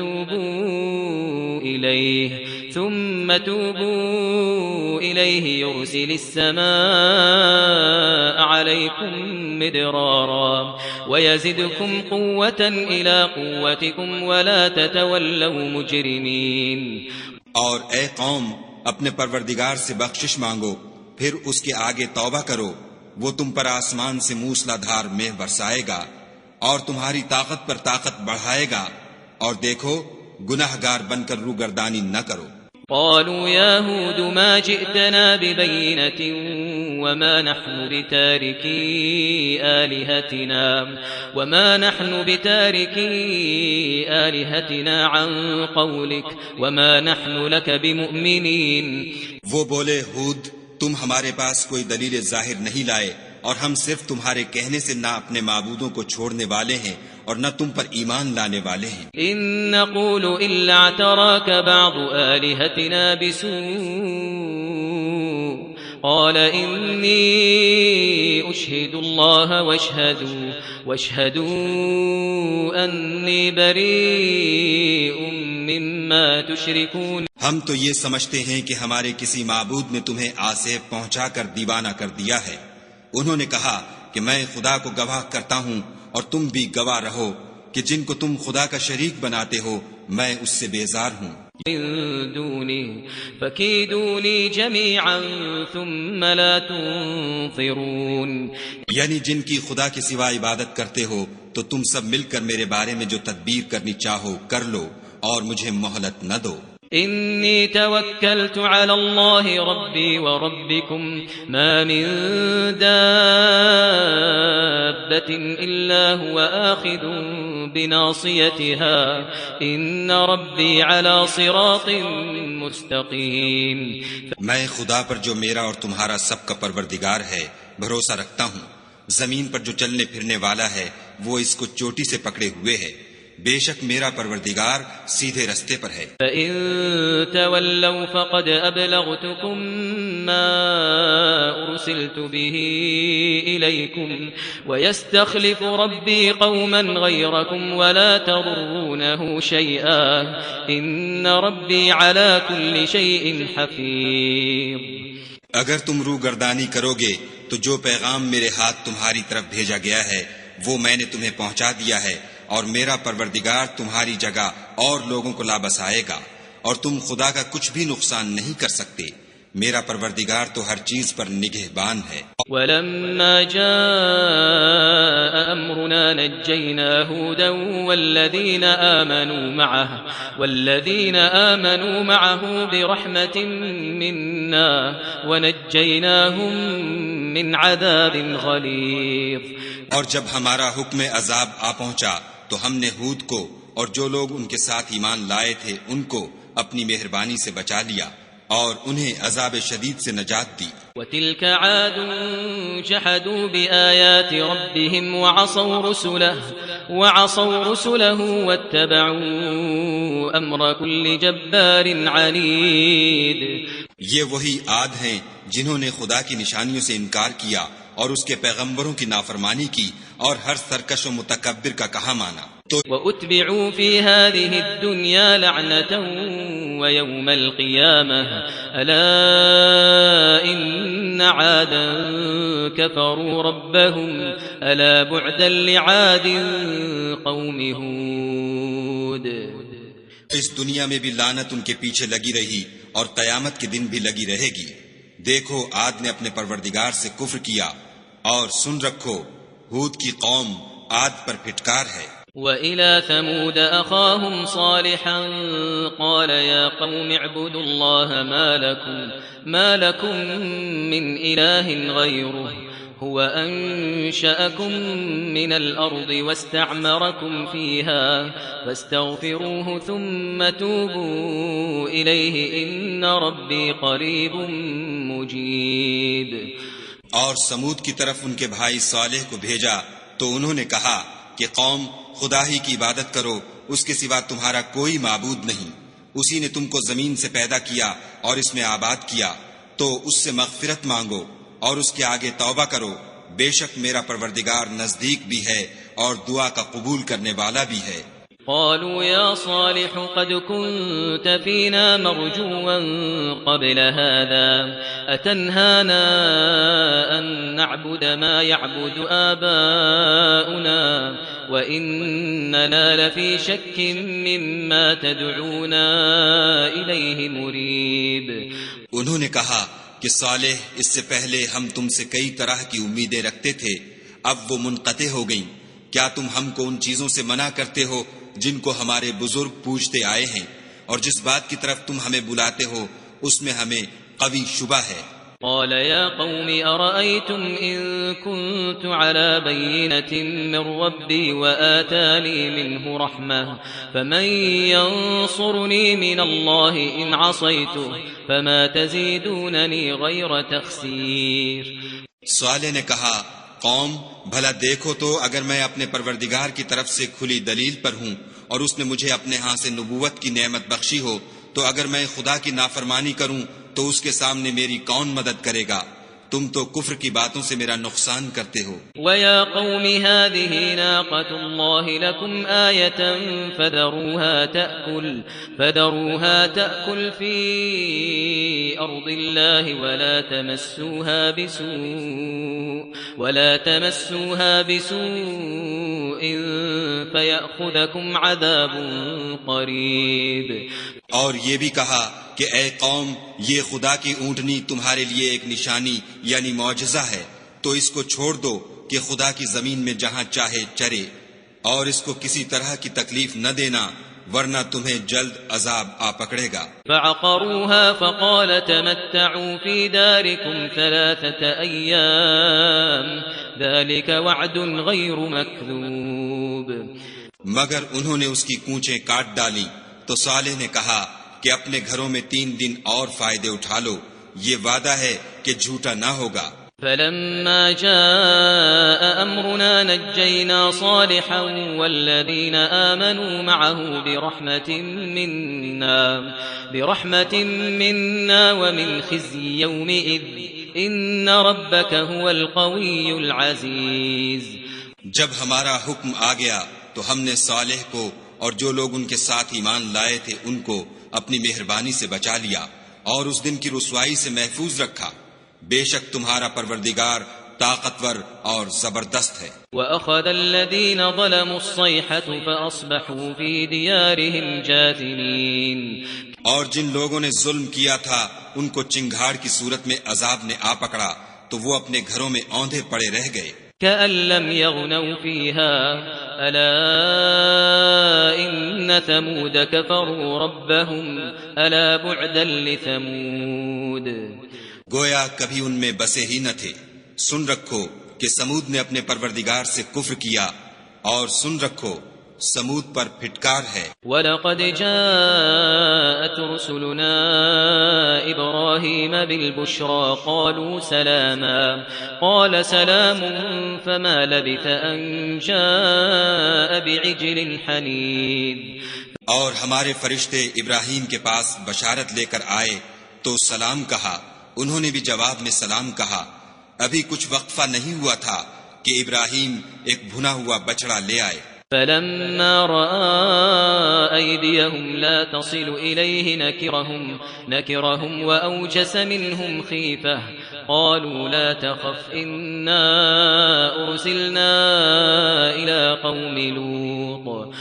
تُوبُوا إِلَيْهِ يُرْسِلِ السَّمَاءَ عَلَيْكُمْ مِدْرَارًا وَيَزِدْكُمْ قُوَّةً إِلَى قُوَّتِكُمْ وَلَا تَتَوَلَّوْا مُجْرِمِينَ. اور اے قوم، اپنے پروردگار سے بخشش مانگو، پھر اس کے آگے توبہ کرو، وہ تم پر آسمان سے موسلا دھار مہ برسائے گا اور تمہاری طاقت پر طاقت بڑھائے گا، اور دیکھو گناہ گار بن کر روگردانی نہ کرو. قالوا يا هود ما جئتنا ببينة وما نحن بتاركي آلهتنا عن قولك وما نحن لك بمؤمنين. وہ بولے، ہود تم ہمارے پاس کوئی دلیل ظاہر نہیں لائے، اور ہم صرف تمہارے کہنے سے نہ اپنے معبودوں کو چھوڑنے والے ہیں اور نہ تم پر ایمان لانے والے ہیں. ان نقول الا اعتراك بعض آلهتنا بسوء قال انی اشهد الله واشهدوا انی بریء مما تشركون. ہم تو یہ سمجھتے ہیں کہ ہمارے کسی معبود نے تمہیں آسیب پہنچا کر دیوانہ کر دیا ہے. انہوں نے کہا کہ میں خدا کو گواہ کرتا ہوں اور تم بھی گواہ رہو کہ جن کو تم خدا کا شریک بناتے ہو میں اس سے بیزار ہوں. من دونه فكيدوني جميعا ثم لا تنظرون. یعنی جن کی خدا کے سوا عبادت کرتے ہو تو تم سب مل کر میرے بارے میں جو تدبیر کرنی چاہو کر لو اور مجھے مہلت نہ دو. إني توكلت على الله ربي وربكم ما من دابة إلا هو آخذ بناصيتها إن ربي على صراط مستقيم. میں خدا پر جو میرا اور تمہارا سب کا پروردگار ہے بھروسہ رکھتا ہوں. زمین پر جو چلنے پھرنے والا ہے وہ اس کو چوٹی سے پکڑے ہوئے ہے. بے شک میرا پروردگار سیدھے رستے پر ہے. فَإِن تَوَلَّوْا فَقَدْ أَبْلَغْتُكُمْ مَا أُرْسِلْتُ بِهِ إِلَيْكُمْ وَيَسْتَخْلِفُ رَبِّي قَوْمًا غَيْرَكُمْ وَلَا تَضُرُّونَهُ شَيْئًا إِنَّ رَبِّي عَلَى كُلِّ شَيْءٍ حَفِيظٌ. اگر تم روگردانی کرو گے تو جو پیغام میرے ہاتھ تمہاری طرف بھیجا گیا ہے وہ میں نے تمہیں پہنچا دیا ہے، اور میرا پروردگار تمہاری جگہ اور لوگوں کو لا بسائے گا، اور تم خدا کا کچھ بھی نقصان نہیں کر سکتے، میرا پروردگار تو ہر چیز پر نگہبان ہے۔ ولما جاء أمرنا نجينا هودا والذين آمنوا معه برحمة منا ونجيناهم من عذاب غليظ۔ اور جب ہمارا حکم عذاب آ پہنچا تو ہم نے ہود کو اور جو لوگ ان کے ساتھ ایمان لائے تھے ان کو اپنی مہربانی سے بچا لیا اور انہیں عذاب شدید سے نجات دی۔ وَتِلْكَ عَادٌ جَحَدُوا بِآيَاتِ رَبِّهِمْ وَعَصَوْا رُسُلَهُ وَاتَّبَعُوا أَمْرَ كُلِّ جَبَّارٍ عَنِيدٍ۔ یہ وہی عاد ہیں جنہوں نے خدا کی نشانیوں سے انکار کیا اور اس کے پیغمبروں کی نافرمانی کی اور ہر سرکش و متکبر کا کہا مانا۔ وَأُتْبِعُوا فِي هَذِهِ الدُّنْيَا لَعْنَةً وَيَوْمَ الْقِيَامَةِ أَلَا إِنَّ عَادًا كَفَرُوا رَبَّهُمْ أَلَا بُعْدًا لِعَادٍ قَوْمِ هُودٍ۔ اس دنیا میں بھی لعنت ان کے پیچھے لگی رہی اور قیامت کے دن بھی لگی رہے گی۔ دیکھو عاد نے اپنے پروردگار سے کفر کیا، اور سن رکھو ہود کی قوم عاد پر پھٹکار ہے۔ وَإِلَى ثَمُودَ أَخَاهُمْ صَالِحًا قَالَ يَا قَوْمِ اعْبُدُوا اللَّهَ مَا لَكُمْ مِنْ إِلَٰهٍ غَيْرُهُ هُوَ أَنشَأَكُم مِّنَ الْأَرْضِ وَاسْتَعْمَرَكُمْ فِيهَا فَاسْتَغْفِرُوهُ ثُمَّ تُوبُوا إِلَيْهِ إِنَّ رَبِّي قَرِيبٌ مُّجِيبٌ۔ اور سمود کی طرف ان کے بھائی صالح کو بھیجا تو انہوں نے کہا کہ قوم خدا ہی کی عبادت کرو، اس کے سوا تمہارا کوئی معبود نہیں، اسی نے تم کو زمین سے پیدا کیا اور اس میں آباد کیا، تو اس سے مغفرت مانگو اور اس کے آگے توبہ کرو، بے شک میرا پروردگار نزدیک بھی ہے اور دعا کا قبول کرنے والا بھی ہے۔ قالوا يا صالح قد كنت فينا مرجوا قبل هذا أتنهانا أن نعبد ما يعبد آباؤنا وإننا لفي شك مما تدعونا إليه مريب۔ انہوں نے کہا کہ صالح اس سے پہلے ہم تم سے کئی طرح کی امیدیں رکھتے تھے، اب وہ منقطع ہو گئیں، کیا تم ہم کو ان چیزوں سے منع کرتے ہو جن کو ہمارے بزرگ پوچھتے آئے ہیں، اور جس بات کی طرف تم ہمیں بلاتے ہو اس میں ہمیں قوی شبہ ہے۔ قال يا قوم أرأيتم إن كنت على بينة من ربي وآتاني منه رحمة فمن ينصرني من الله إن عصيته فما تزيدونني غير تخسير۔ صالح نے کہا قوم بھلا دیکھو تو اگر میں اپنے پروردگار کی طرف سے کھلی دلیل پر ہوں اور اس نے مجھے اپنے ہاں سے نبوت کی نعمت بخشی ہو، تو اگر میں خدا کی نافرمانی کروں تو اس کے سامنے میری کون مدد کرے گا؟ تم تو کفر کی باتوں سے میرا نقصان کرتے ہو۔ وَيَا قَوْمِ هَذِهِ نَاقَةُ اللَّهِ لَكُمْ آيَةً فَذَرُوهَا تَأْكُلْ فِي أَرْضِ اللَّهِ وَلَا تَمَسُّوهَا بِسُوءٍ فَيَأْخُذَكُمْ عَذَابٌ قَرِيبٌ۔ اور یہ بھی کہا کہ اے قوم یہ خدا کی اونٹنی تمہارے لیے ایک نشانی یعنی معجزہ ہے، تو اس کو چھوڑ دو کہ خدا کی زمین میں جہاں چاہے چرے، اور اس کو کسی طرح کی تکلیف نہ دینا ورنہ تمہیں جلد عذاب آ پکڑے گا۔ فعقروها فقال تمتعوا في داركم 3 أيام ذلك وعد غير مكذوب۔ مگر انہوں نے اس کی کونچیں کاٹ ڈالی تو صالح نے کہا کہ اپنے گھروں میں 3 دن اور فائدے اٹھا لو، یہ وعدہ ہے کہ جھوٹا نہ ہوگا۔ فلما جاء أمرنا نجينا صالحا والذين آمنوا معه برحمة منا ومن خزي يومئذ إن ربك هو القوي العزيز۔ جب ہمارا حکم آ گیا تو ہم نے صالح کو اور جو لوگ ان کے ساتھ ایمان لائے تھے ان کو اپنی مہربانی سے بچا لیا اور اس دن کی رسوائی سے محفوظ رکھا، بے شک تمہارا پروردگار طاقتور اور زبردست ہے۔ وَأَخَذَ الَّذِينَ ظَلَمُوا الصَّيْحَةُ فَأَصْبَحُوا فِي دِيَارِهِمْ جَاثِمِينَ۔ اور جن لوگوں نے ظلم کیا تھا ان کو چنگھاڑ کی صورت میں عذاب نے آ پکڑا تو وہ اپنے گھروں میں اوندھے پڑے رہ گئے. كأن لم يغنوا فيها ألا إن ثمود كفروا ربهم ألا بعدا لثمود. گویا کبھی ان میں بسے ہی نہ تھے. سن رکھو کہ سمود نے اپنے پروردگار سے کفر کیا، اور سن رکھو سمود پر پھٹکار ہے. وَلَقَدْ جَاءَتْ رُسُلُنَا إِبْرَاهِيمَ بِالْبُشْرَى قَالُوا سَلَامًا قَالَ سَلَامٌ فَمَا لَبِثَ أَنْ جَاءَ بِعِجْلٍ حَنِيذٍ. اور ہمارے فرشتے ابراہیم کے پاس بشارت لے کر آئے تو سلام کہا. انہوں نے بھی جواب میں سلام کہا. ابھی کچھ وقفہ نہیں ہوا تھا کہ ابراہیم ایک بھنا ہوا بچڑا لے آئے. فلما رأى أيديهم لا تصل إليه نكرهم وأوجس منهم خيفة قالوا لا تخف إنا أرسلنا إلى قوم لوط.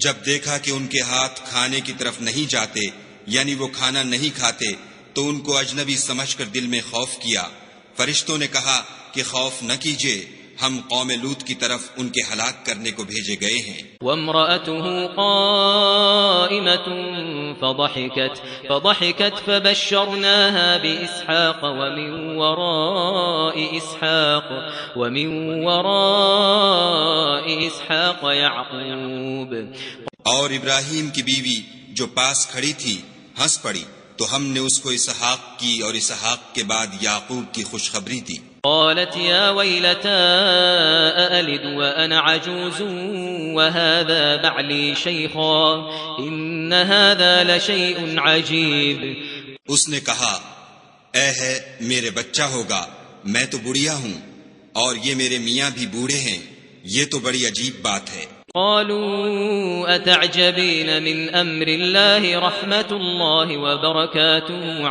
جب دیکھا کہ ان کے ہاتھ کھانے کی طرف نہیں جاتے یعنی وہ کھانا نہیں کھاتے تو ان کو اجنبی سمجھ کر دل میں خوف کیا. فرشتوں نے کہا کہ خوف نہ کیجیے، ہم قوم لوط کی طرف ان کے ہلاک کرنے کو بھیجے گئے ہیں. وامرأته قائمة فضحكت فبشرناها بإسحاق ومن وراء إسحاق يعقوب. اور ابراہیم کی بیوی جو پاس کھڑی تھی ہنس پڑی تو ہم نے اس کو اسحاق کی اور اسحاق کے بعد یعقوب کی خوشخبری دی. قالت يا ويلتى أألد وأنا عجوز وهذا بعلي شيخا إن هذا لشيء عجيب. اس نے کہا اے ہے میرے بچہ ہوگا، میں تو بڑھیا ہوں اور یہ میرے میاں بھی بوڑھے ہیں، یہ تو بڑی عجیب بات ہے. قالوا أتعجبين من أمر الله رحمة الله وبركاته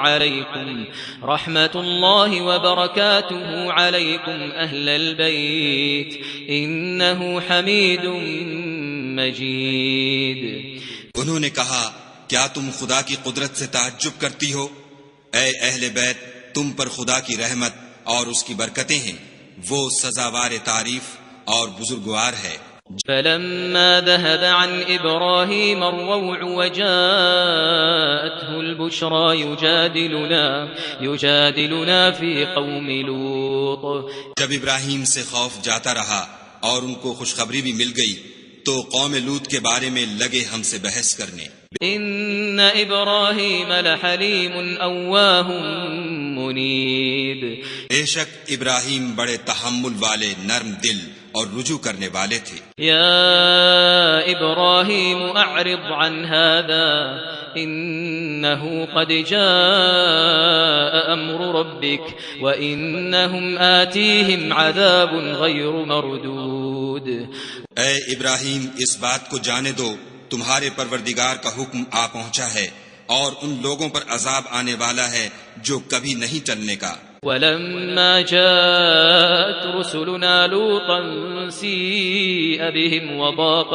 عليكم أهل البيت إنه حميد مجيد. انہوں نے کہا کیا تم خدا کی قدرت سے تعجب کرتی ہو؟ اے اہل بیت، تم پر خدا کی رحمت اور اس کی برکتیں ہیں، وہ سزاوار تعریف اور بزرگوار ہے. فلما ذهب عن إبراهيم الروع وجاءته البشرى يجادلنا في قوم لوط. جب ابراہیم سے خوف جاتا رہا اور ان کو خوشخبری بھی مل گئی تو قوم لوط کے بارے میں لگے ہم سے بحث کرنے. ان ابراہیم لحلیم اواہ منیب. بے شک ابراہیم بڑے تحمل والے، نرم دل اور رجوع کرنے والے تھے. یا ابراہیم اعرض عن هذا انه قد جاء امر ربك وانهم آتيهم عذاب غير مردود. اے ابراہیم اس بات کو جانے دو تمہارے پروردگار کا حکم آ پہنچا ہے اور ان لوگوں پر عذاب آنے والا ہے جو کبھی نہیں ٹلنے کا. ولما جاءت رسلنا لوطا سيء بهم وضاق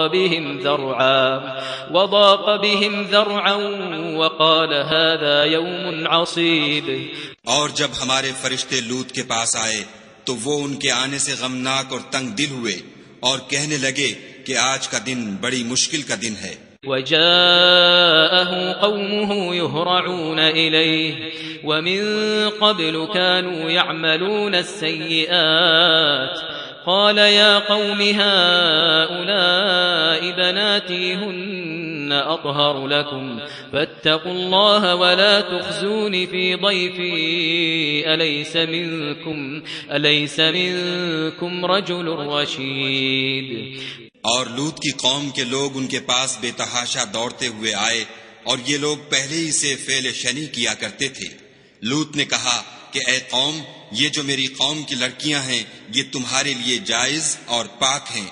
بهم ذرعا وقال هذا يوم عصيب. اور جب ہمارے فرشتے لوط کے پاس آئے تو وہ ان کے آنے سے غمناک اور تنگ دل ہوئے اور کہنے لگے کہ آج کا دن بڑی مشکل کا دن ہے. وجاءه قومه يهرعون إليه ومن قبل كانوا يعملون السيئات قال يا قوم هؤلاء بناتي هن أطهر لكم فاتقوا الله ولا تخزوني في ضيفي أليس منكم رجل رشيد. اور لوط کی قوم کے لوگ ان کے پاس بے تحاشا دوڑتے ہوئے آئے اور یہ لوگ پہلے ہی سے فعل شنی کیا کرتے تھے. لوط نے کہا کہ اے قوم، یہ جو میری قوم کی لڑکیاں ہیں یہ تمہارے لیے جائز اور پاک ہیں،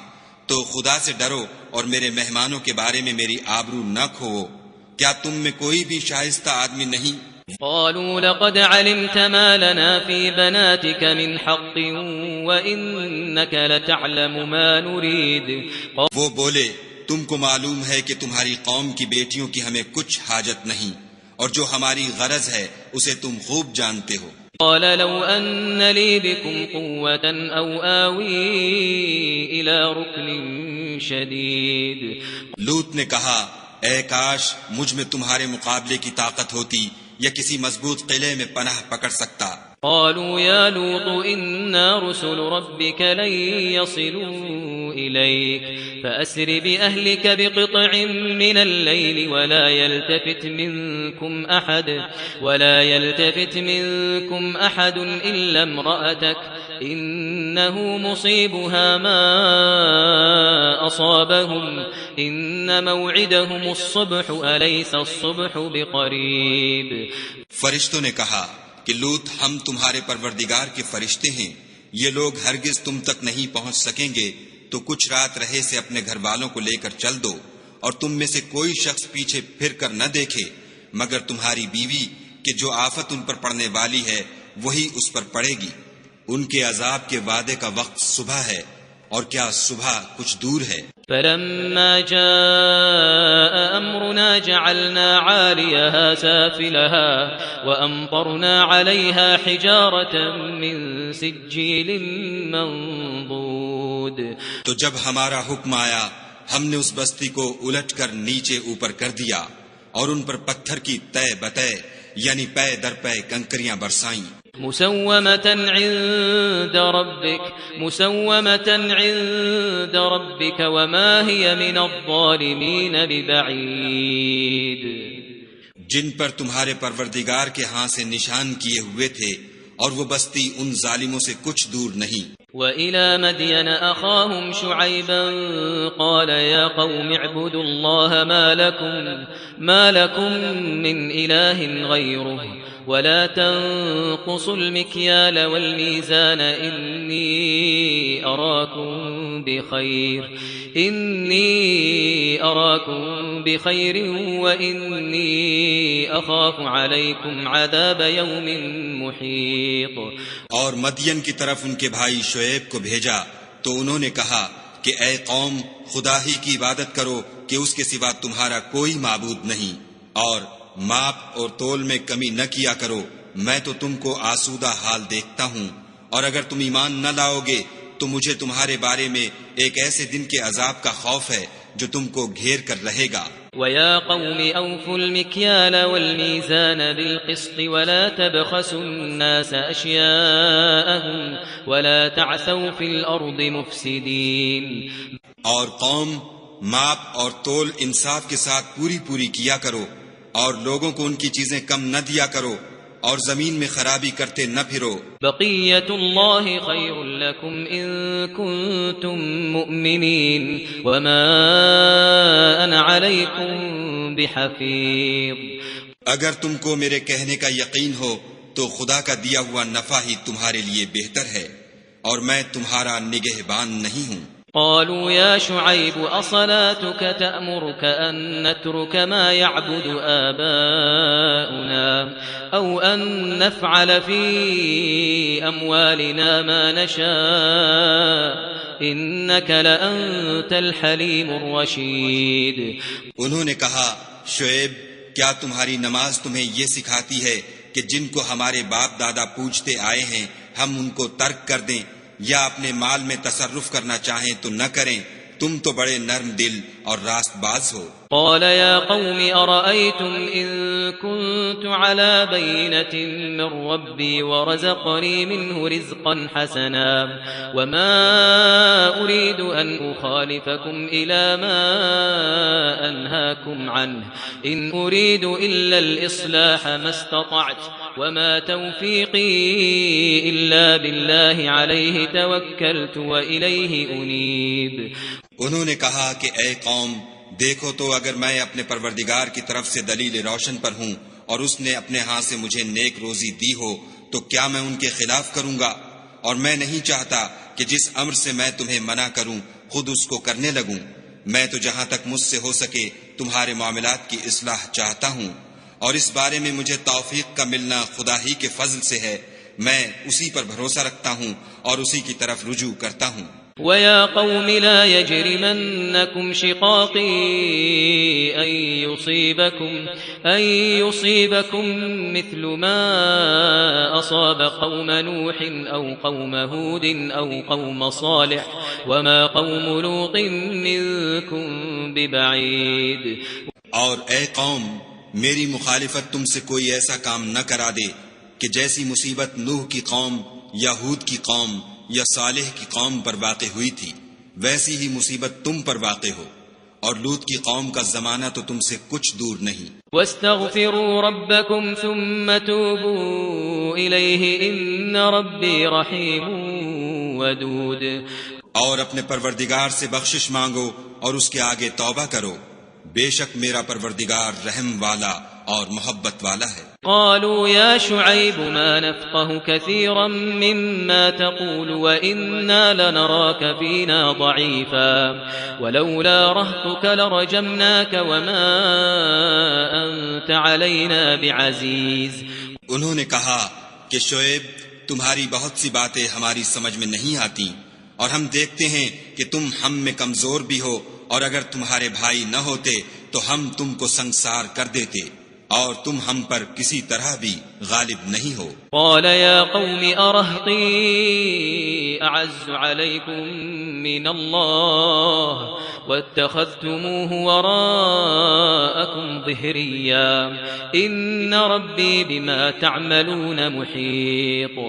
تو خدا سے ڈرو اور میرے مہمانوں کے بارے میں میری آبرو نہ کھوؤ. کیا تم میں کوئی بھی شائستہ آدمی نہیں؟ قالوا لقد علمت ما لنا في بناتك من حق وإنك لتعلم ما نريد. وہ بولے تم کو معلوم ہے کہ تمہاری قوم کی بیٹیوں کی ہمیں کچھ حاجت نہیں اور جو ہماری غرض ہے اسے تم خوب جانتے ہو۔ قال لو أن لي بكم قوة أو آوي إلى ركن شديد۔ لوط نے کہا اے کاش مجھ میں تمہارے مقابلے کی طاقت ہوتی یا کسی مضبوط قلعے میں پناہ پکڑ سکتا۔ قالوا يا لوط إنا رسل ربك لن يصلوا إليك فأسر بأهلك بقطع من الليل ولا يلتفت منكم أحد إلا امرأتك إنه مصيبها ما أصابهم إن موعدهم الصبح أليس الصبح بقريب۔ فرشتوں نے کہا کہ لوط ہم تمہارے پروردگار کے فرشتے ہیں، یہ لوگ ہرگز تم تک نہیں پہنچ سکیں گے، تو کچھ رات رہے سے اپنے گھر والوں کو لے کر چل دو، اور تم میں سے کوئی شخص پیچھے پھر کر نہ دیکھے مگر تمہاری بیوی کہ جو آفت ان پر پڑنے والی ہے وہی اس پر پڑے گی۔ ان کے عذاب کے وعدے کا وقت صبح ہے، اور کیا صبح کچھ دور ہے۔ فلما جاء أمرنا جعلنا عاليها سافلها وأمطرنا عليها حجارة من سجيل منضود۔ تو جب ہمارا حکم آیا ہم نے اس بستی کو الٹ کر نیچے اوپر کر دیا اور ان پر پتھر کی تہ بتہ یعنی پے در پے کنکریاں برسائیں۔ مسومة عند ربك وما هي من الظالمين ببعيد۔ جن پر تمہارے پروردگار کے ہاں سے نشان کیے ہوئے تھے، اور وہ بستی ان ظالموں سے کچھ دور نہیں۔ وإلى مدين أخاهم شعيبا قال يا قوم اعبدوا الله ما لكم من إله غيره ولا تنقصوا المكيال والميزان إني أراكم بخير وإني أخاف عليكم عذاب يوم محيط۔ اور مدین کی طرف ان کے بھائی شعیب کو بھیجا تو انہوں نے کہا کہ اے قوم خدا ہی کی عبادت کرو کہ اس کے سوا تمہارا کوئی معبود نہیں، اور ماپ اور تول میں کمی نہ کیا کرو، میں تو تم کو آسودہ حال دیکھتا ہوں، اور اگر تم ایمان نہ لاؤ گے تو مجھے تمہارے بارے میں ایک ایسے دن کے عذاب کا خوف ہے جو تم کو گھیر کر رہے گا۔ وَيَا قَوْمِ أَوْفُوا الْمِكْيَالَ وَالْمِيزَانَ بِالْقِسْطِ وَلَا تَبْخَسُوا النَّاسَ أَشْيَاءَهُمْ وَلَا تَعْثَوْا فِي الْأَرْضِ مُفْسِدِينَ۔ اور قوم ماپ اور تول انصاف کے ساتھ پوری کیا کرو، اور لوگوں کو ان کی چیزیں کم نہ دیا کرو، اور زمین میں خرابی کرتے نہ پھرو۔ بقیت اللہ خیر لکم ان کنتم مؤمنین وما انا علیکم بحفیظ۔ اگر تم کو میرے کہنے کا یقین ہو تو خدا کا دیا ہوا نفع ہی تمہارے لیے بہتر ہے، اور میں تمہارا نگہبان نہیں ہوں۔ قالوا يا شعيب أصلاتك تأمرك أن نترك ما يعبد آباؤنا أو أن نفعل في أموالنا ما نشاء إنك لأنت الحليم الرشيد۔ انہوں نے کہا شعیب کیا تمہاری نماز تمہیں یہ سکھاتی ہے کہ جن کو ہمارے باپ دادا پوجتے آئے ہیں ہم ان کو ترک کر دیں، یا اپنے مال میں تصرف کرنا چاہیں تو نہ کریں؟ تم تو بڑے نرم دل اور راست باز ہو۔ قال يا قوم أرأيتم إن كنت على بينة من ربي ورزقني منه رزقا حسنا وما أريد أن أخالفكم إلى ما أنهاكم عنه إن أريد إلا الإصلاح ما استطعت وما توفيقي إلا بالله عليه توكلت وإليه أنيب۔ انہوں نے کہا کہ اے قوم دیکھو تو اگر میں اپنے پروردگار کی طرف سے دلیل روشن پر ہوں اور اس نے اپنے ہاں سے مجھے نیک روزی دی ہو تو کیا میں ان کے خلاف کروں گا؟ اور میں نہیں چاہتا کہ جس امر سے میں تمہیں منع کروں خود اس کو کرنے لگوں۔ میں تو جہاں تک مجھ سے ہو سکے تمہارے معاملات کی اصلاح چاہتا ہوں، اور اس بارے میں مجھے توفیق کا ملنا خدا ہی کے فضل سے ہے، میں اسی پر بھروسہ رکھتا ہوں اور اسی کی طرف رجوع کرتا ہوں۔ وَيَا قَوْمِ لَا يَجْرِمَنَّكُمْ شِقَاقِي أَن يُصِيبَكُم مِّثْلُ مَا أَصَابَ قَوْمَ نُوحٍ أَوْ قَوْمَ هُودٍ أَوْ قَوْمَ صَالِحٍ وَمَا قَوْمُ لُوطٍ مِّنكُم بِبَعِيدٍ۔ اور اے قوم، میری مخالفت تم سے کوئی ایسا کام نہ کرا دے کہ جیسی مصیبت نوح کی قوم یا ہود کی قوم یا صالح کی قوم پر واقع ہوئی تھی، ویسی ہی مصیبت تم پر واقع ہو، اور لوط کی قوم کا زمانہ تو تم سے کچھ دور نہیں۔ وَاسْتَغْفِرُوا رَبَّكُمْ ثُمَّ تُوبُوا إِلَيْهِ إِنَّ رَبِّي رَحِيمٌ وَدُودٌ۔ اور اپنے پروردگار سے بخشش مانگو اور اس کے آگے توبہ کرو، بے شک میرا پروردگار رحم والا اور محبت والا ہے۔ قالوا يا شعيب ما نفقه كثيرا مما تقول وإنا لنراك فينا ضعيفا ولولا رهطك لرجمناك وما أنت علينا بعزيز۔ انہوں نے کہا کہ شعیب، تمہاری بہت سی باتیں ہماری سمجھ میں نہیں آتی، اور ہم دیکھتے ہیں کہ تم ہم میں کمزور بھی ہو، اور اگر تمہارے بھائی نہ ہوتے تو ہم تم کو سنگسار کر دیتے، اور تم ہم پر کسی طرح بھی غالب نہیں ہو۔ قال يا قوم أرهطي أعز عليكم من الله واتخذتموه وراءكم ظهريا إن ربي بما تعملون محيط۔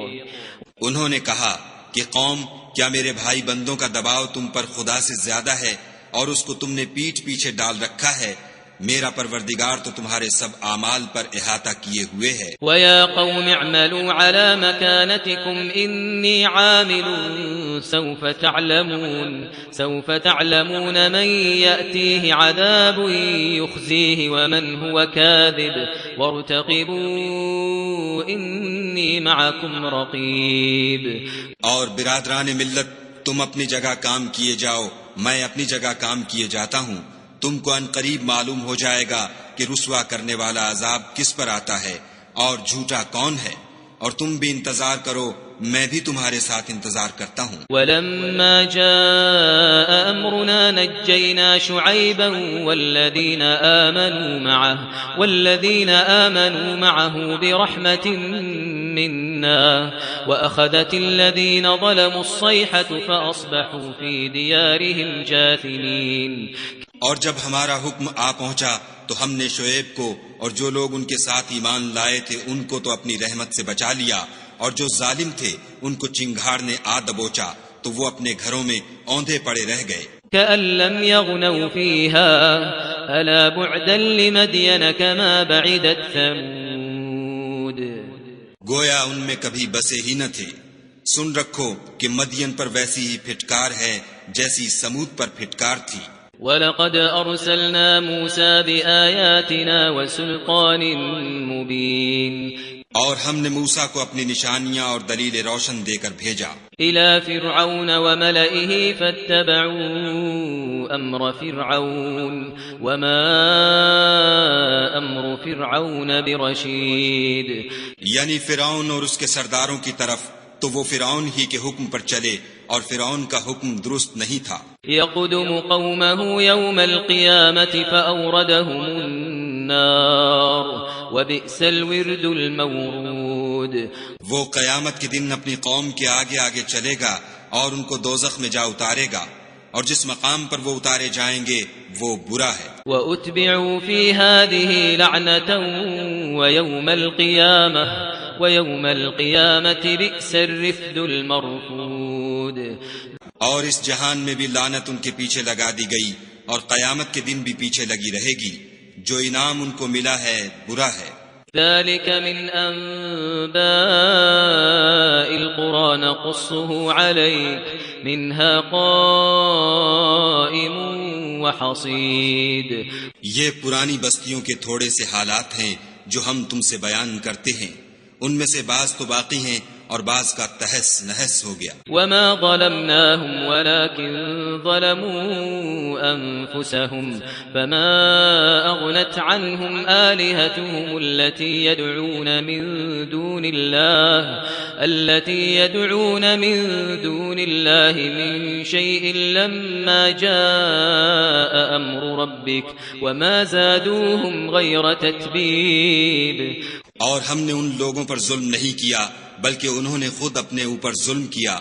انہوں نے کہا کہ قوم، کیا میرے بھائی بندوں کا دباؤ تم پر خدا سے زیادہ ہے اور اس کو تم نے پیٹھ پیچھے ڈال رکھا ہے؟ میرا پروردگار تو تمہارے سب اعمال پر احاطہ کیے ہوئے ہے۔ وَيَا قَوْمِ اعْمَلُوا عَلَى مَكَانَتِكُمْ إِنِّي عَامِلٌ سَوْفَ تَعْلَمُونَ مَنْ يَأْتِيهِ عَذَابٌ يُخْزِيهِ وَمَنْ هُوَ كَاذِبٌ وَارْتَقِبُوا إِنِّي مَعَكُمْ رَقِيبٌ۔ اور برادران ملت، تم اپنی جگہ کام کیے جاؤ، میں اپنی جگہ کام کیے جاتا ہوں۔ تم کو ان قریب معلوم ہو جائے گا کہ رسوا کرنے والا عذاب کس پر آتا ہے اور جھوٹا کون ہے، اور تم بھی انتظار کرو، میں بھی تمہارے ساتھ انتظار کرتا ہوں۔ وَلَمَّا جَاءَ أَمْرُنَا نَجَّيْنَا شُعَيْبًا وَالَّذِينَ آمَنُوا مَعَهُ بِرَحْمَةٍ مِّنَّا وَأَخَذَتِ الَّذِينَ ظَلَمُوا الصَّيْحَةُ فَأَصْبَحُوا فِي دِيَارِهِمْ جَاثِمِينَ۔ اور جب ہمارا حکم آ پہنچا تو ہم نے شعیب کو اور جو لوگ ان کے ساتھ ایمان لائے تھے ان کو تو اپنی رحمت سے بچا لیا، اور جو ظالم تھے ان کو چنگھاڑ نے آ دبوچا تو وہ اپنے گھروں میں اوندھے پڑے رہ گئے۔ كَأَن لَّمْ يَغْنَوْا فِيهَا أَلَا بُعْدًا لِّمَدْيَنَ كَمَا بَعِدَتْ ثَمُودُ۔ گویا ان میں کبھی بسے ہی نہ تھے۔ سن رکھو کہ مدین پر ویسی ہی پھٹکار ہے جیسی سمود پر پھٹکار تھی۔ وَلَقَدْ أَرْسَلْنَا مُوسَى بِآيَاتِنَا وَسُلْطَانٍ مُبِينٍ۔ اور ہم نے موسیٰ کو اپنی نشانیاں اور دلیل روشن دے کر بھیجا إِلَى فِرْعَوْنَ وَمَلَئِهِ فَاتَّبَعُوا أَمْرَ فِرْعَوْنَ وَمَا أَمْرُ فِرْعَوْنَ بِرَشِيدٍ۔ یعنی فرعون اور اس کے سرداروں کی طرف، تو وہ فرعون ہی کے حکم پر چلے، اور فرعون کا حکم درست نہیں تھا۔ يَقْدُمُ قَوْمَهُ يَوْمَ الْقِيَامَةِ فَأَوْرَدَهُمُ النَّارَ وَبِئْسَ الْوِرْدُ الْمَوْرُودُ۔ وہ قیامت کے دن اپنی قوم کے آگے آگے چلے گا اور ان کو دوزخ میں جا اتارے گا، اور جس مقام پر وہ اتارے جائیں گے وہ برا ہے۔ وَأُتْبِعُوا فِي هَذِهِ لَعْنَةً وَيَوْمَ الْقِيَامَةِ بِئْسَ الرِّفْدُ الْمَرْفُودُ۔ اور اس جہان میں بھی لعنت ان کے پیچھے لگا دی گئی، اور قیامت کے دن بھی پیچھے لگی رہے گی۔ جو انعام ان کو ملا ہے برا ہے۔ ذلك من أنباء القرى نقصه عليك منها قائم وحصيد۔ یہ پرانی بستیوں کے تھوڑے سے حالات ہیں جو ہم تم سے بیان کرتے ہیں، ان میں سے بعض تو باقی ہیں اور بعض کا تہس نہس ہو گیا. وما ظلمناهم ولكن ظلموا أنفسهم فما أغنت عنهم آلهتهم التي يدعون من دون الله من شيء لما جاء أمر ربك وما زادوهم غير تتبيب. اور ہم نے ان لوگوں پر ظلم نہیں کیا بلکہ انہوں نے خود اپنے اوپر ظلم کیا.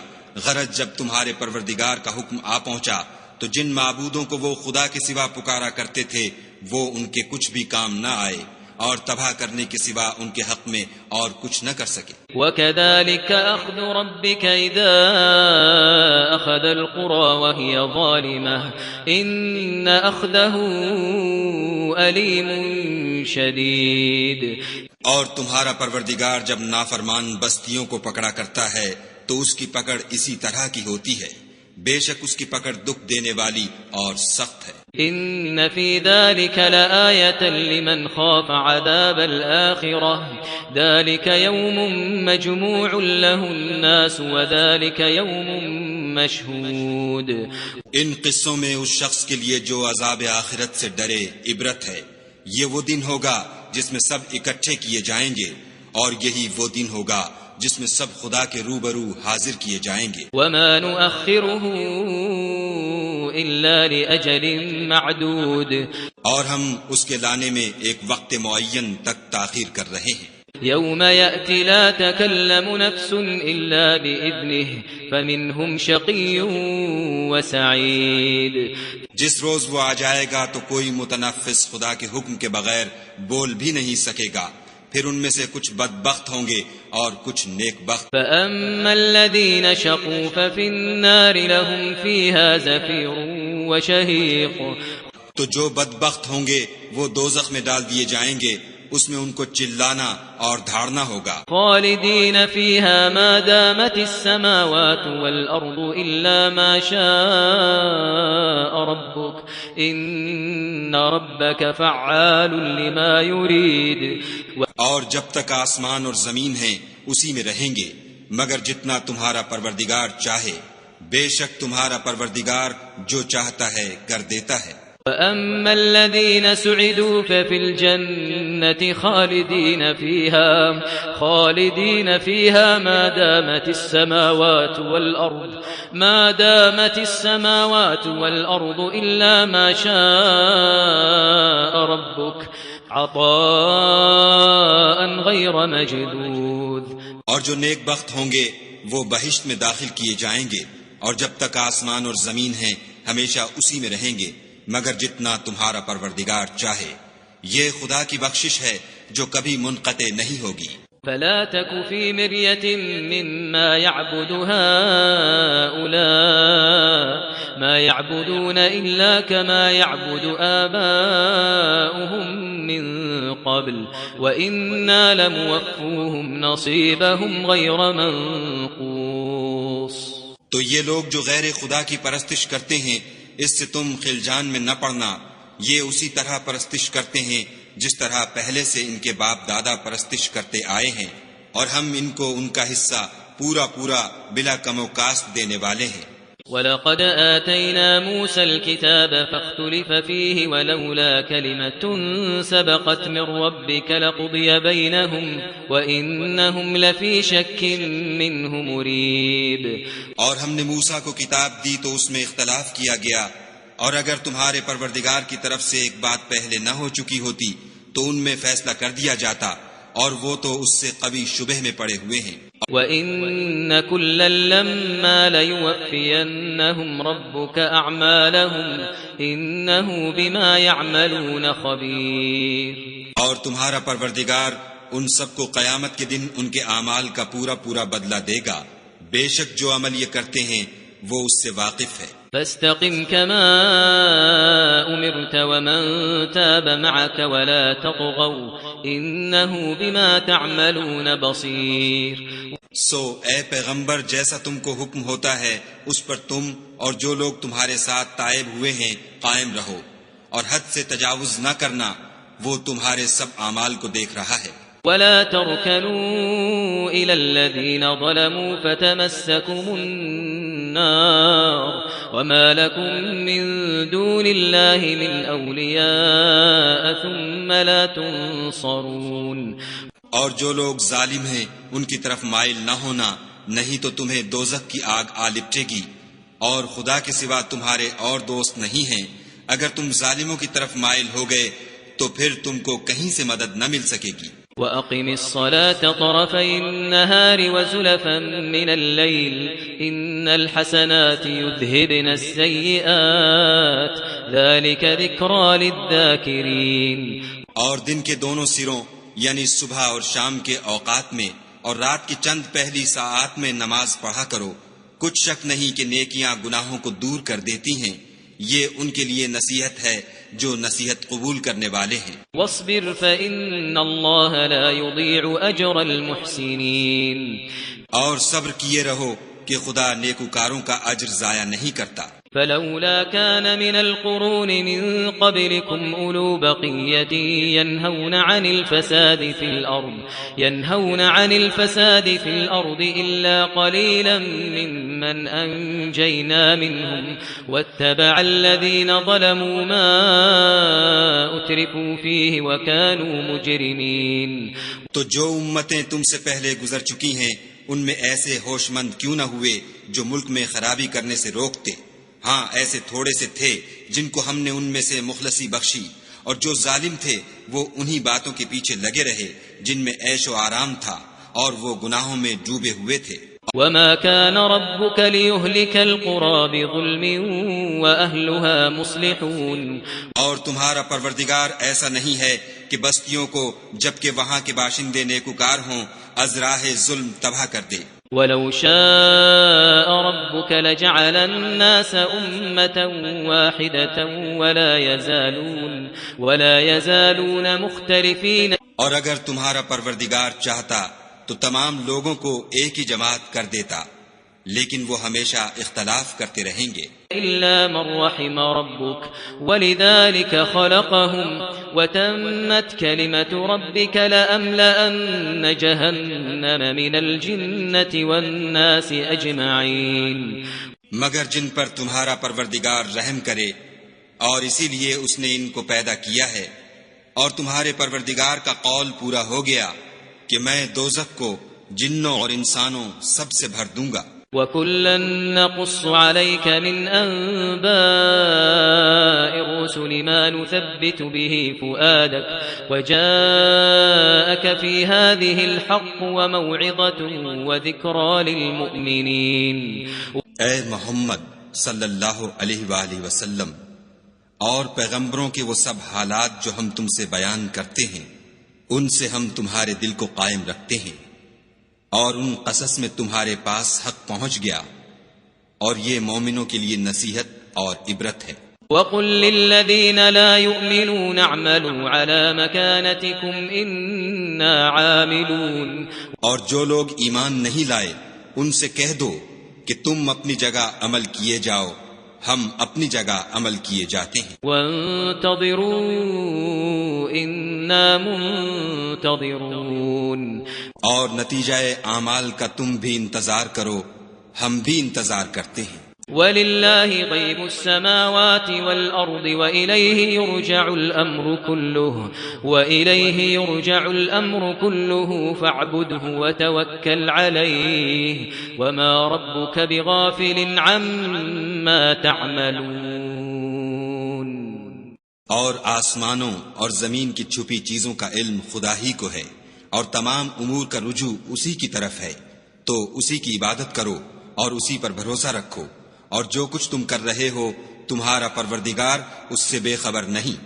غرض جب تمہارے پروردگار کا حکم آ پہنچا تو جن معبودوں کو وہ خدا کے سوا پکارا کرتے تھے وہ ان کے کچھ بھی کام نہ آئے اور تباہ کرنے کے سوا ان کے حق میں اور کچھ نہ کر سکے. وَكَذَلِكَ أَخْذُ رَبِّكَ إِذَا أَخَذَ الْقُرَى وَهِيَ ظَالِمَةٌ إِنَّ أَخْذَهُ أَلِيمٌ شَدِيدٌ. اور تمہارا پروردگار جب نافرمان بستیوں کو پکڑا کرتا ہے تو اس کی پکڑ اسی طرح کی ہوتی ہے. بے شک اس کی پکڑ دکھ دینے والی اور سخت ہے. ان فی ذلک لآیۃ لمن خاف عذاب الآخرہ ذلک یوم مجموع له الناس وذلک یوم مشہود. ان قصوں میں اس شخص کے لیے جو عذاب آخرت سے ڈرے عبرت ہے. یہ وہ دن ہوگا جس میں سب اکٹھے کیے جائیں گے اور یہی وہ دن ہوگا جس میں سب خدا کے روبرو حاضر کیے جائیں گے. وما نؤخره الا لاجل معدود. اور ہم اس کے لانے میں ایک وقت معین تک تاخیر کر رہے ہیں. يوم يأتي لا تكلم نفس إلا بإذنه فمنهم شقي وسعيد. جس روز وہ آ جائے گا تو کوئی متنفس خدا کے حکم کے بغیر بول بھی نہیں سکے گا. پھر ان میں سے کچھ بدبخت ہوں گے اور کچھ نیک بخت. فأما الذين شقوا ففي النار لهم فيها زفير وشهيق. تو جو بدبخت ہوں گے وہ دوزخ میں ڈال دیے جائیں گے، اس میں ان کو چلانا اور دھاڑنا ہوگا. خالدین فیہا ما دامت السماوات والارض الا ما شاء ربک ان ربک فعال لما یرید. اور جب تک آسمان اور زمین ہیں اسی میں رہیں گے مگر جتنا تمہارا پروردگار چاہے. بے شک تمہارا پروردگار جو چاہتا ہے کر دیتا ہے. وَأَمَّا الَّذِينَ سُعِدُوا فَفِي الْجَنَّةِ خَالِدِينَ فِيهَا مَا دَامَتِ السَّمَاوَاتُ وَالْأَرْضُ إِلَّا مَا شَاءَ رَبُّكَ عَطَاءً غَيْرَ مَجْذُوذٍ. اور جو نیک بخت ہوں گے وہ بہشت میں داخل کیے جائیں گے اور جب تک آسمان اور زمین ہیں ہمیشہ اسی میں رہیں گے مگر جتنا تمہارا پروردگار چاہے. یہ خدا کی بخشش ہے جو کبھی منقطع نہیں ہوگی. فلا تك في مرية مما يعبد هؤلاء ما يعبدون إلا كما يعبد آباؤهم من قبل وإنا لموفوهم نصيبهم غير منقوص. تو یہ لوگ جو غیر خدا کی پرستش کرتے ہیں اس سے تم خلجان میں نہ پڑنا. یہ اسی طرح پرستش کرتے ہیں جس طرح پہلے سے ان کے باپ دادا پرستش کرتے آئے ہیں اور ہم ان کو ان کا حصہ پورا پورا بلا کم و کاست دینے والے ہیں. وَلَقَدْ آتَيْنَا مُوسَى الْكِتَابَ فَاخْتُلِفَ فِيهِ وَلَوْلَا كَلِمَةٌ سَبَقَتْ مِنْ رَبِّكَ لَقُضِيَ بَيْنَهُمْ وَإِنَّهُمْ لَفِي شَكٍّ مِّنْهُ مُرِيبٍ. اور ہم نے موسیٰ کو کتاب دی تو اس میں اختلاف کیا گیا اور اگر تمہارے پروردگار کی طرف سے ایک بات پہلے نہ ہو چکی ہوتی تو ان میں فیصلہ کر دیا جاتا اور وہ تو اس سے قوی شبہ میں پڑے ہوئے ہیں. وَإِنَّ كُلًّا لَمَّا لَيُوَفِّيَنَّهُمْ رَبُّكَ أَعْمَالَهُمْ إِنَّهُ بِمَا يَعْمَلُونَ خَبِيرٌ. اور تمہارا پروردگار ان سب کو قیامت کے دن ان کے اعمال کا پورا پورا بدلہ دے گا. بے شک جو عمل یہ کرتے ہیں وہ اس سے واقف ہے. فاستقم كما أمرت ومن تاب معك ولا تطغوا إنه بما تعملون بصير. سو اے پیغمبر جیسا تم کو حکم ہوتا ہے اس پر تم اور جو لوگ تمہارے ساتھ تائب ہوئے ہیں قائم رہو اور حد سے تجاوز نہ کرنا. وہ تمہارے سب اعمال کو دیکھ رہا ہے. ولا تركنوا إلى الذين ظلموا فتمسكم النار وما لكم من دون الله من أولياء ثم لا تنصرون. اور جو لوگ ظالم ہیں ان کی طرف مائل نہ ہونا، نہیں تو تمہیں دوزخ کی آگ آ لپٹے گی، اور خدا کے سوا تمہارے اور دوست نہیں ہیں. اگر تم ظالموں کی طرف مائل ہو گئے تو پھر تم کو کہیں سے مدد نہ مل سکے گی. وَأَقِمِ الصَّلَاةَ طَرَفَيِ النَّهَارِ وَزُلَفًا مِّنَ اللَّيْلِ إِنَّ الْحَسَنَاتِ يُذْهِبْنَ السَّيِّئَاتِ ذَلِكَ ذِكْرَى لِلذَّاكِرِينَ. اور دن کے دونوں سروں یعنی صبح اور شام کے اوقات میں اور رات کی چند پہلی ساعات میں نماز پڑھا کرو. کچھ شک نہیں کہ نیکیاں گناہوں کو دور کر دیتی ہیں. یہ ان کے لیے نصیحت ہے جو نصیحت قبول کرنے والے ہیں. وَاصْبِرْ فَإِنَّ اللَّهَ لَا يُضِيعُ أَجْرَ الْمُحْسِنِينَ. اور صبر کیے رہو کہ خدا نیکوکاروں کا اجر ضائع نہیں کرتا. فلولا كان من القرون من قبلكم أولو بقية ينهون عن الفساد في الأرض إلا قليلا ممن أنجينا منهم واتبع الذين ظلموا ما أترفوا فيه وكانوا مجرمين. تو جو امتیں تم سے پہلے گزر چکی ہیں ان میں ایسے ہوش مند کیوں نہ ہوئے جو ملک میں خرابی کرنے سے روکتے. ہاں ایسے تھوڑے سے تھے جن کو ہم نے ان میں سے مخلصی بخشی، اور جو ظالم تھے وہ انہی باتوں کے پیچھے لگے رہے جن میں عیش و آرام تھا اور وہ گناہوں میں ڈوبے ہوئے تھے. وما كان ربك ليهلك القرى بظلم وأهلها مصلحون. اور تمہارا پروردگار ایسا نہیں ہے کہ بستیوں کو جبکہ وہاں کے باشندے نیکوکار ہوں از راہ ظلم تباہ کر دے. ولو شاء ربك لجعل الناس أمة واحدة ولا يزالون مختلفين. اور اگر تمہارا پروردگار چاہتا تو تمام لوگوں کو ایک ہی جماعت کر دیتا، لیکن وہ ہمیشہ اختلاف کرتے رہیں گے. إلا من رحم ربك ولذلك خلقهم وتمت كلمة ربك لأملأن جهنم من الجنة والناس أجمعين. مگر جن پر تمہارا پروردگار رحم کرے، اور اسی لیے اس نے ان کو پیدا کیا ہے، اور تمہارے پروردگار کا قول پورا ہو گیا کہ میں دوزخ کو جنوں اور انسانوں سب سے بھر دوں گا. وَكُلًّا نَّقُصُّ عَلَيْكَ مِنْ أَنبَاءِ الرُّسُلِ مَا نُثَبِّتُ بِهِ فُؤَادَكَ وَجَاءَكَ فِي هَٰذِهِ الْحَقُّ وَمَوْعِظَةٌ وَذِكْرَىٰ لِلْمُؤْمِنِينَ. اے محمد صلی اللہ علیہ وآلہ وسلم، اور پیغمبروں کے وہ سب حالات جو ہم تم سے بیان کرتے ہیں ان سے ہم تمہارے دل کو قائم رکھتے ہیں، اور ان قصص میں تمہارے پاس حق پہنچ گیا، اور یہ مومنوں کے لیے نصیحت اور عبرت ہے. وَقُل لِّلَّذِينَ لَا يُؤْمِنُونَ اعْمَلُوا عَلَىٰ مَكَانَتِكُمْ إِنَّا عَامِلُونَ. اور جو لوگ ایمان نہیں لائے ان سے کہہ دو کہ تم اپنی جگہ عمل کیے جاؤ، ہم اپنی جگہ عمل کیے جاتے ہیں. وَانتَظِرُوا إِنَّا مُنتَظِرُونَ. اور نتیجہ اعمال کا تم بھی انتظار کرو، ہم بھی انتظار کرتے ہیں. وَلِلَّهِ غَيْبُ السَّمَاوَاتِ وَالْأَرْضِ وَإِلَيْهِ يُرْجَعُ الْأَمْرُ كُلُّهُ فَاعْبُدْهُ وَتَوَكَّلْ عَلَيْهِ وَمَا رَبُّكَ بِغَافِلٍ عَمَّا تَعْمَلُونَ. اور آسمانوں اور زمین کی چھپی چیزوں کا علم خدا ہی کو ہے، اور تمام امور کا رجوع اسی کی طرف ہے، تو اسی کی عبادت کرو اور اسی پر بھروسہ رکھو، اور جو کچھ تم کر رہے ہو تمہارا پروردگار اس سے بے خبر نہیں.